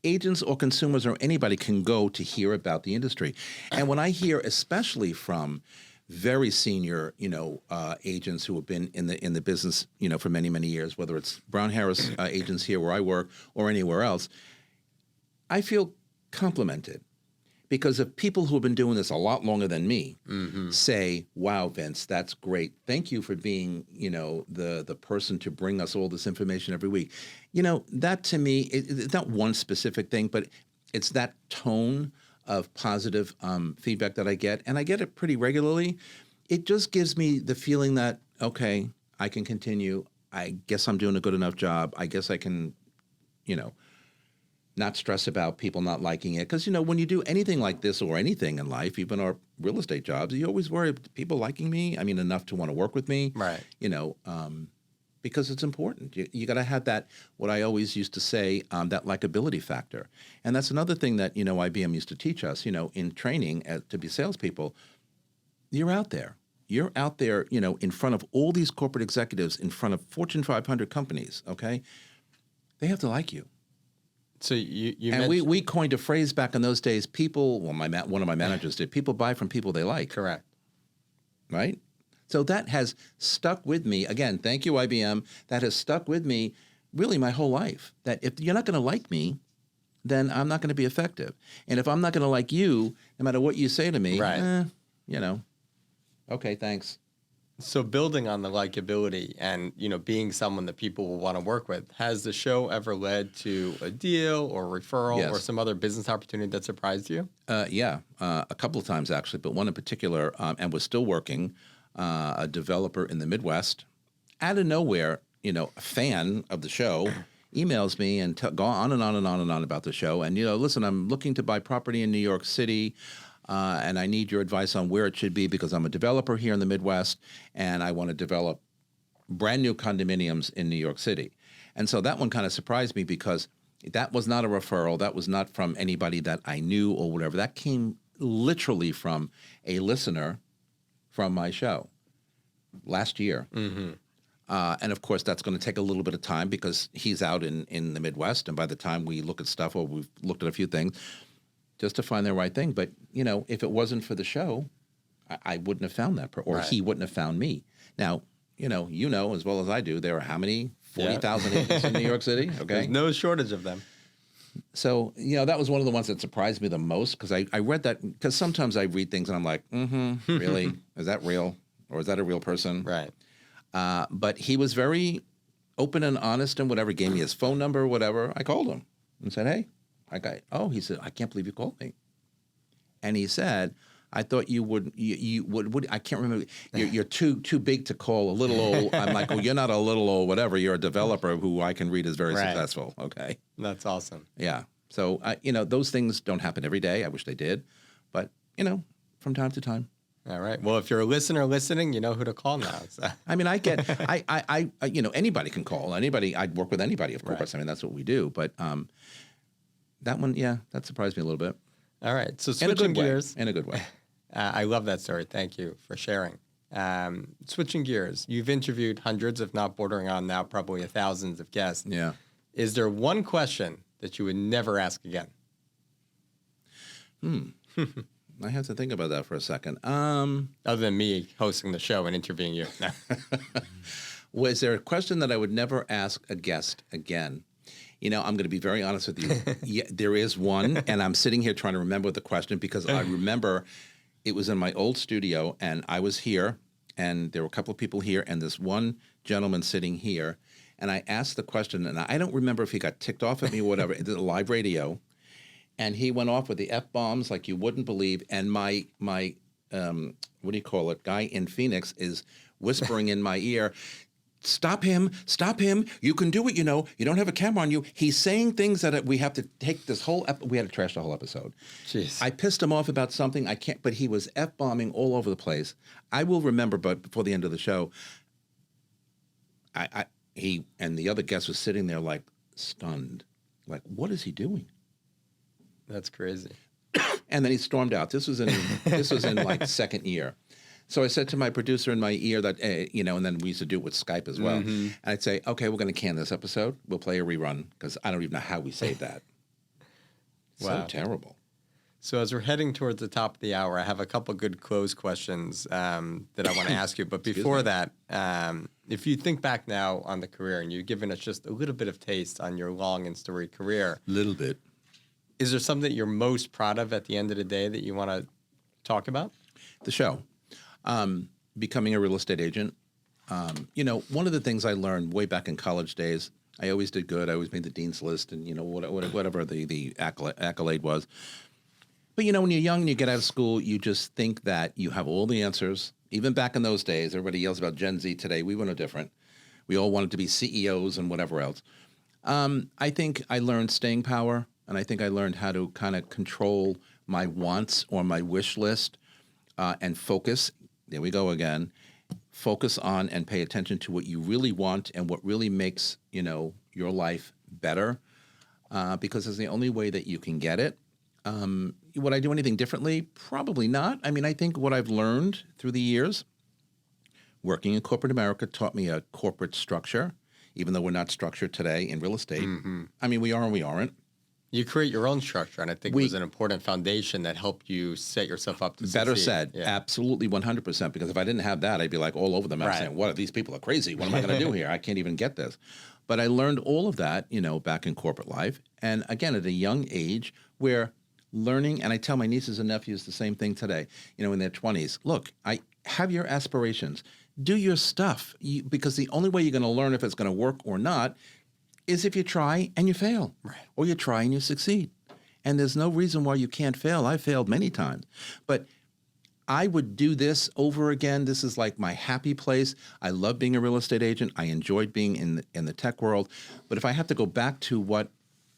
agents or consumers or anybody can go to hear about the industry. And when I hear, especially from very senior, agents who have been in the business, for many, many years, whether it's Brown Harris agents here where I work or anywhere else, I feel complimented because of people who have been doing this a lot longer than me say, "Wow, Vince, that's great. Thank you for being, the person to bring us all this information every week." That to me, it's not one specific thing, but it's that tone of positive feedback that I get, and I get it pretty regularly. It just gives me the feeling that, okay, I can continue. I guess I'm doing a good enough job. I guess I can, not stress about people not liking it. Because, when you do anything like this or anything in life, even our real estate jobs, you always worry about people liking me. I mean, enough to want to work with me. Right. Because it's important. You got to have that, what I always used to say, that likability factor. And that's another thing that, IBM used to teach us, in training to be salespeople. You're out there. You're out there, in front of all these corporate executives, in front of Fortune 500 companies, okay? They have to like you. So you And mentioned, we coined a phrase back in those days. People, well, one of my managers did. People buy from people they like, correct. right? So that has stuck with me. Again, thank you, IBM. That has stuck with me really my whole life. That if you're not going to like me, then I'm not going to be effective. And if I'm not going to like you, no matter what you say to me, Right. you know, okay, thanks. So building on the likability and, being someone that people will want to work with, has the show ever led to a deal or referral Yes. or some other business opportunity that surprised you? Yeah, a couple of times actually, but one in particular, and was still working, a developer in the Midwest. Out of nowhere, a fan of the show emails me and go on and on and on and on about the show. And, listen, I'm looking to buy property in New York City, and I need your advice on where it should be because I'm a developer here in the Midwest, and I want to develop brand new condominiums in New York City. And so that one kind of surprised me because that was not a referral. That was not from anybody that I knew or whatever. That came literally from a listener from my show last year. Mm-hmm. And of course, that's going to take a little bit of time because he's out in the Midwest. And by the time we look at stuff, or we've looked at a few things, just to find the right thing. But, if it wasn't for the show, I wouldn't have found that, or Right. he wouldn't have found me. Now, you know as well as I do, there are how many? 40,000 agents in New York City? Okay. There's no shortage of them. So, that was one of the ones that surprised me the most because I read that, because sometimes I read things and I'm like, really? Is that real? Or is that a real person? Right. But he was very open and honest and whatever, gave me his phone number, whatever. I called him and said, hey, he said, I can't believe you called me. And he said, I thought you would, I can't remember. You're too big to call a little old. I'm like, well, you're not a little old, whatever. You're a developer who I can read is very Right. successful. Okay. That's awesome. Yeah. So, those things don't happen every day. I wish they did. But, from time to time. All right. Well, if you're a listener listening, you know who to call now. So. I mean, anybody can call anybody. I'd work with anybody, of course. Right. I mean, that's what we do. But that one, yeah, that surprised me a little bit. All right. So In a switching good gears. way. In a good way. I love that story. Thank you for sharing. Switching gears, you've interviewed hundreds, if not bordering on now, probably thousands of guests. Yeah. Is there one question that you would never ask again? I have to think about that for a second. Other than me hosting the show and interviewing you. No. Was there a question that I would never ask a guest again? I'm going to be very honest with you. Yeah, there is one, and I'm sitting here trying to remember the question because I remember it was in my old studio, and I was here, and there were a couple of people here, and this one gentleman sitting here, and I asked the question, and I don't remember if he got ticked off at me or whatever. It did a live radio, and he went off with the F-bombs like you wouldn't believe, and my what do you call it, guy in Phoenix is whispering in my ear, Stop him, you can do it, you don't have a camera on you. He's saying things that we have to take this whole, we had to trash the whole episode. Jeez. I pissed him off about something, but he was F-bombing all over the place. I will remember, but before the end of the show, he and the other guest was sitting there like stunned, like, what is he doing? That's crazy. And then he stormed out. This was in like second year. So I said to my producer in my ear that, and then we used to do it with Skype as well. Mm-hmm. And I'd say, okay, we're going to can this episode. We'll play a rerun because I don't even know how we saved that. Wow. So terrible. So as we're heading towards the top of the hour, I have a couple good close questions that I want to ask you. But before that, if you think back now on the career and you've given us just a little bit of taste on your long and storied career, Little bit. is there something that you're most proud of at the end of the day that you want to talk about? The show. Becoming a real estate agent. One of the things I learned way back in college days, I always did good. I always made the dean's list and, whatever the accolade was. But, when you're young and you get out of school, you just think that you have all the answers. Even back in those days, everybody yells about Gen Z today. We were no different. We all wanted to be CEOs and whatever else. I think I learned staying power, and I think I learned how to kind of control my wants or my wish list and focus. There we go again. Focus on and pay attention to what you really want and what really makes, your life better, because it's the only way that you can get it. Would I do anything differently? Probably not. I mean, I think what I've learned through the years, working in corporate America taught me a corporate structure, even though we're not structured today in real estate. Mm-hmm. I mean, we are and we aren't. You create your own structure, and I think it was an important foundation that helped you set yourself up to Better succeed. said, absolutely 100%, because if I didn't have that, I'd be like all over the map saying, what, these people are crazy. What am I going to do here? I can't even get this. But I learned all of that, back in corporate life. And again, at a young age where learning, and I tell my nieces and nephews the same thing today, in their 20s, look, I have your aspirations. Do your stuff, because the only way you're going to learn if it's going to work or not is if you try and you fail, or you try and you succeed. And there's no reason why you can't fail. I failed many times. But I would do this over again. This is like my happy place. I love being a real estate agent. I enjoyed being in the tech world. But if I have to go back to what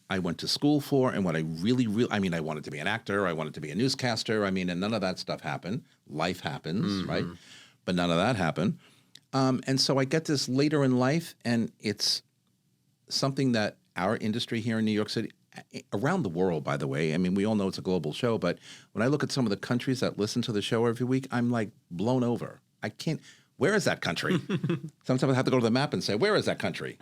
I went to school for and what I really, I wanted to be an actor. I wanted to be a newscaster. And none of that stuff happened. Life happens, right? But none of that happened. And so I get this later in life, and it's something that our industry here in New York City, around the world, by the way, we all know it's a global show, but when I look at some of the countries that listen to the show every week, I'm like blown over. I can't, where is that country? Sometimes I have to go to the map and say, where is that country?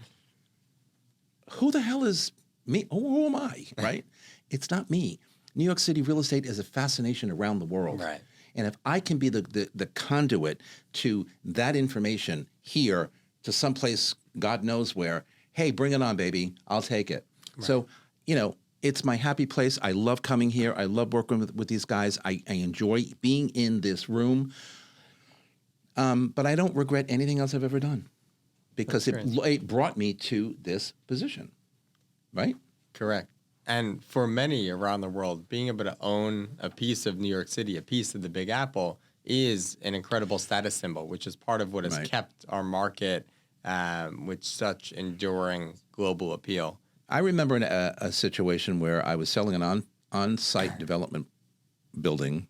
Who the hell is me? Who am I, right? It's not me. New York City real estate is a fascination around the world. Right. And if I can be the conduit to that information here to someplace, God knows where, hey, bring it on, baby. I'll take it. Right. So, it's my happy place. I love coming here. I love working with these guys. I enjoy being in this room. But I don't regret anything else I've ever done because it brought me to this position, right? Correct. And for many around the world, being able to own a piece of New York City, a piece of the Big Apple, is an incredible status symbol, which is part of what has kept our market with such enduring global appeal. I remember a situation where I was selling an on-site development building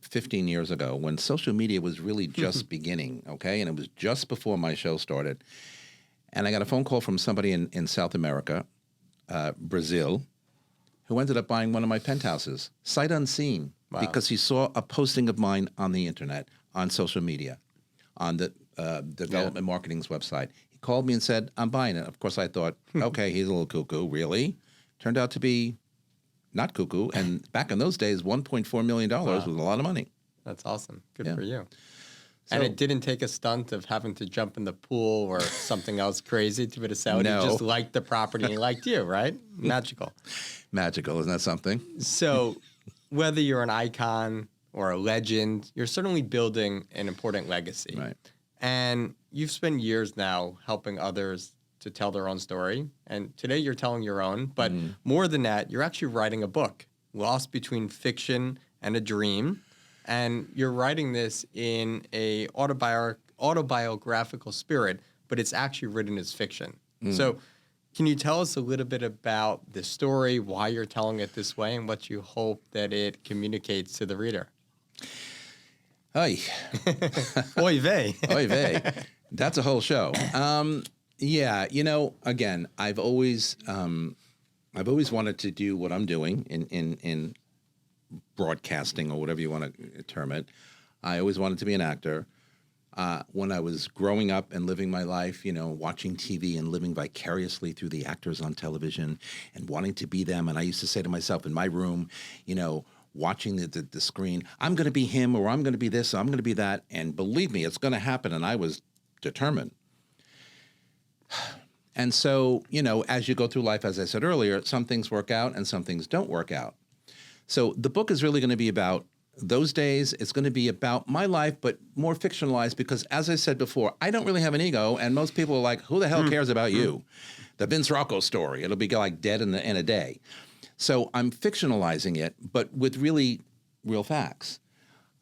15 years ago when social media was really just beginning, okay? And it was just before my show started. And I got a phone call from somebody in South America, Brazil, who ended up buying one of my penthouses, sight unseen, because he saw a posting of mine on the internet, on social media, on the development marketing's website. He called me and said, I'm buying it. Of course, I thought, okay, he's a little cuckoo, really? Turned out to be not cuckoo. And back in those days, $1.4 million was a lot of money. That's awesome. Good for you. So, and it didn't take a stunt of having to jump in the pool or something else crazy to be able to sell it. No. He just liked the property and he liked you, right? Magical. Magical, isn't that something? So whether you're an icon or a legend, you're certainly building an important legacy. Right. And you've spent years now helping others to tell their own story. And today you're telling your own. But more than that, you're actually writing a book, Lost Between Fiction and a Dream. And you're writing this in a autobiographical spirit, but it's actually written as fiction. So can you tell us a little bit about the story, why you're telling it this way, and what you hope that it communicates to the reader? Oy. Oy vey. Oy vey. That's a whole show. Yeah, again, I've always wanted to do what I'm doing in broadcasting or whatever you want to term it. I always wanted to be an actor. When I was growing up and living my life, watching TV and living vicariously through the actors on television and wanting to be them. And I used to say to myself in my room, watching the screen, I'm going to be him or I'm going to be this or I'm going to be that. And believe me, it's going to happen. And I was determined. And so, as you go through life, as I said earlier, some things work out and some things don't work out. So the book is really going to be about those days. It's going to be about my life, but more fictionalized because, as I said before, I don't really have an ego, and most people are like, who the hell cares about you? The Vince Rocco story. It'll be like dead in a day. So I'm fictionalizing it, but with really real facts.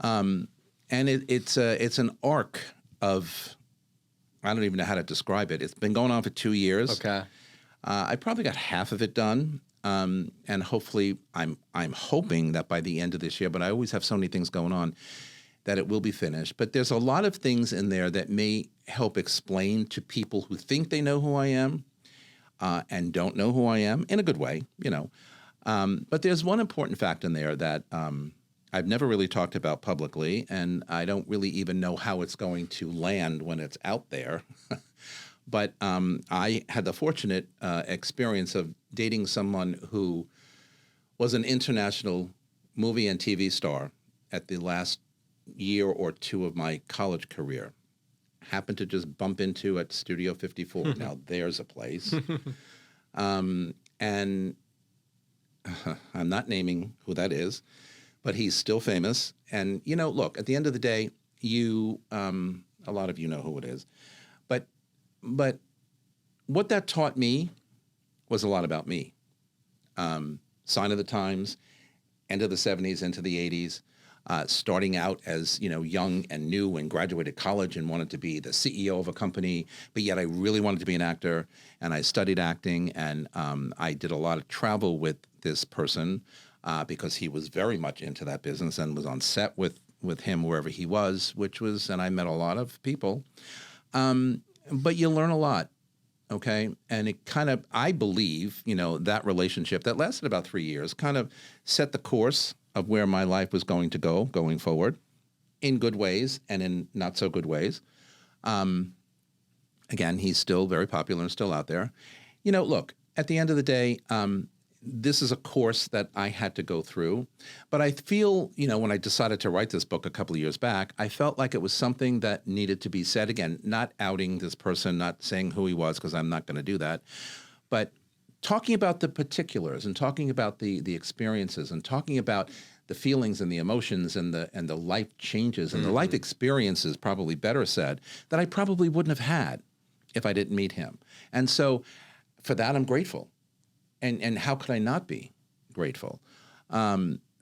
And it's an arc of, I don't even know how to describe it. It's been going on for 2 years. Okay. I probably got half of it done. And hopefully, I'm hoping that by the end of this year, but I always have so many things going on, that it will be finished. But there's a lot of things in there that may help explain to people who think they know who I am and don't know who I am, in a good way, But there's one important fact in there that I've never really talked about publicly, and I don't really even know how it's going to land when it's out there. But I had the fortunate experience of dating someone who was an international movie and TV star at the last year or two of my college career. Happened to just bump into at Studio 54. Now, there's a place. And I'm not naming who that is, but he's still famous. And, look, at the end of the day, a lot of you know who it is. But what that taught me was a lot about me. Sign of the times, end of the 70s, into the 80s, starting out as, young and new and graduated college and wanted to be the CEO of a company, but yet I really wanted to be an actor, and I studied acting, and I did a lot of travel with this person because he was very much into that business and was on set with him wherever he was, and I met a lot of people. But you learn a lot, okay? And it kind of, I believe, that relationship that lasted about 3 years kind of set the course of where my life was going to go going forward, in good ways and in not so good ways. Again, he's still very popular and still out there. Look, at the end of the day, this is a course that I had to go through. But I feel, when I decided to write this book a couple of years back, I felt like it was something that needed to be said. Again, not outing this person, not saying who he was, because I'm not going to do that. But talking about the particulars and talking about the experiences and talking about the feelings and the emotions and the life changes and the life experiences, probably better said, that I probably wouldn't have had if I didn't meet him. And so for that, I'm grateful. And how could I not be grateful?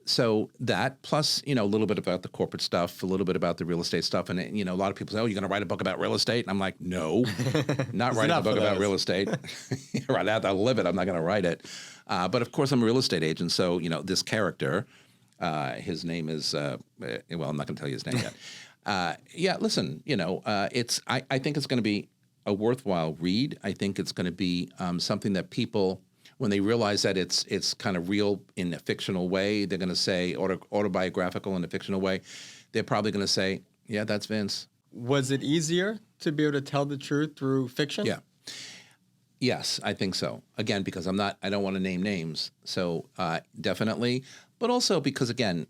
So that, plus, a little bit about the corporate stuff, a little bit about the real estate stuff. And, a lot of people say, oh, you're going to write a book about real estate? And I'm like, no, not writing a book about real estate. Right, I'll live it. I'm not going to write it. But, of course, I'm a real estate agent. So, this character, his name is, I'm not going to tell you his name yet. Listen, I think it's going to be a worthwhile read. I think it's going to be something that people, when they realize that it's kind of real in a fictional way, they're going to say autobiographical in a fictional way. They're probably going to say, yeah, that's Vince. Was it easier to be able to tell the truth through fiction? Yeah. Yes, I think so. Again, because I don't want to name names. So definitely. But also because, again,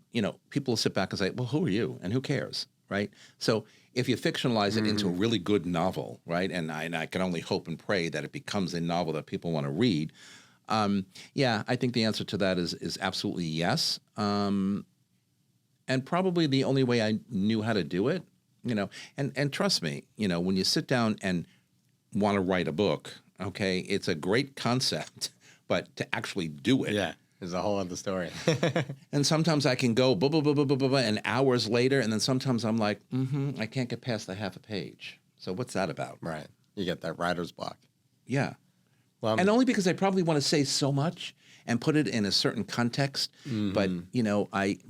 people sit back and say, well, who are you? And who cares? Right? So if you fictionalize it into a really good novel, right? And I can only hope and pray that it becomes a novel that people want to read. I think the answer to that is absolutely yes. And probably the only way I knew how to do it, and trust me, when you sit down and want to write a book, okay, it's a great concept, but to actually do it. Yeah, is a whole other story. And sometimes I can go blah, blah, blah, blah, blah, blah, and hours later, and then sometimes I'm like, I can't get past the half a page. So what's that about? Right. You get that writer's block. Yeah. Well, and only because I probably want to say so much and put it in a certain context. But,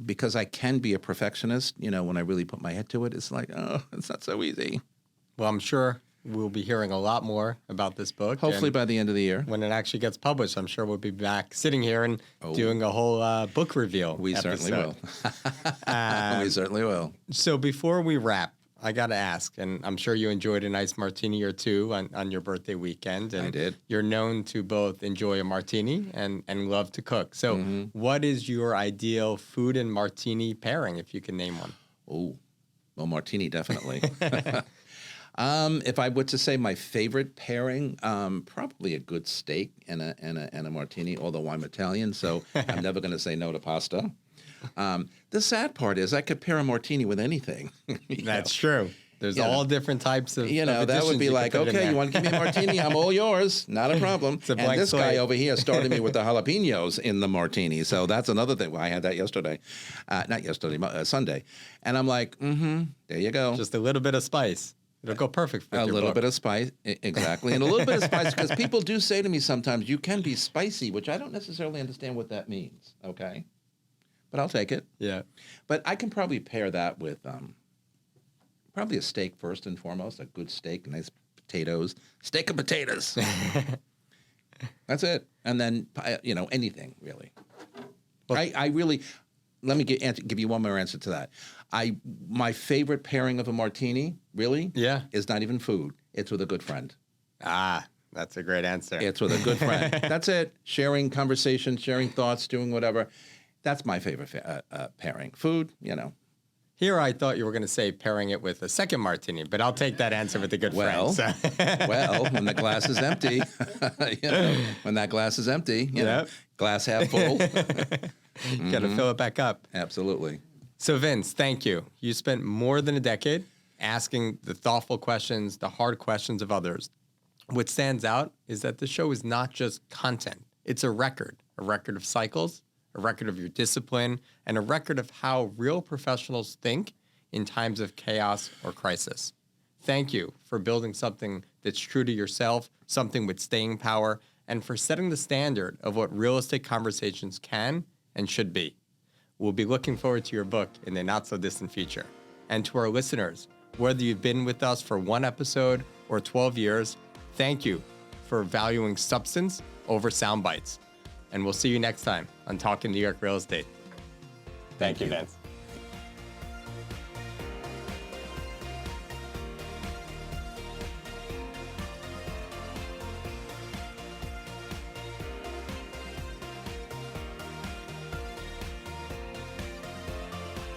because I can be a perfectionist, when I really put my head to it, it's like, oh, it's not so easy. Well, I'm sure we'll be hearing a lot more about this book. Hopefully by the end of the year. When it actually gets published, I'm sure we'll be back sitting here and doing a whole book reveal. We certainly will. We certainly will. So before we wrap, I got to ask, and I'm sure you enjoyed a nice martini or two on your birthday weekend. And I did. You're known to both enjoy a martini and love to cook. So what is your ideal food and martini pairing, if you can name one? Oh, well, martini, definitely. If I were to say my favorite pairing, probably a good steak and a martini, although I'm Italian, so I'm never going to say no to pasta. The sad part is I could pair a martini with anything. That's true. There's all different types of that would be like, okay, you want to give me a martini? I'm all yours. Not a problem. And this guy over here started me with the jalapenos in the martini. So that's another thing. Well, I had that yesterday. Not yesterday, Sunday. And I'm like, there you go. Just a little bit of spice. It'll go perfect for a little bit of spice, exactly. And a little bit of spice, because people do say to me sometimes, you can be spicy, which I don't necessarily understand what that means, okay? But I'll take it. Yeah. But I can probably pair that with probably a steak first and foremost, a good steak, nice potatoes, steak and potatoes. That's it. And then, anything, really. Well, I really, let me give you one more answer to that. My favorite pairing of a martini, really, is not even food. It's with a good friend. Ah, that's a great answer. It's with a good friend. That's it. Sharing conversation, sharing thoughts, doing whatever. That's my favorite pairing. Food, you know. Here, I thought you were going to say pairing it with a second martini, but I'll take that answer with a good Well, friend. So. well, when the glass is empty, you know, when that glass is empty, you know, glass half full. Got to fill it back up. Absolutely. So, Vince, thank you. You spent more than a decade asking the thoughtful questions, the hard questions of others. What stands out is that the show is not just content. It's a record of cycles, a record of your discipline, and a record of how real professionals think in times of chaos or crisis. Thank you for building something that's true to yourself, something with staying power, and for setting the standard of what real estate conversations can and should be. We'll be looking forward to your book in the not-so-distant future. And to our listeners, whether you've been with us for one episode or 12 years, thank you for valuing substance over sound bites. And we'll see you next time on Talking New York Real Estate. Thank you, Vince.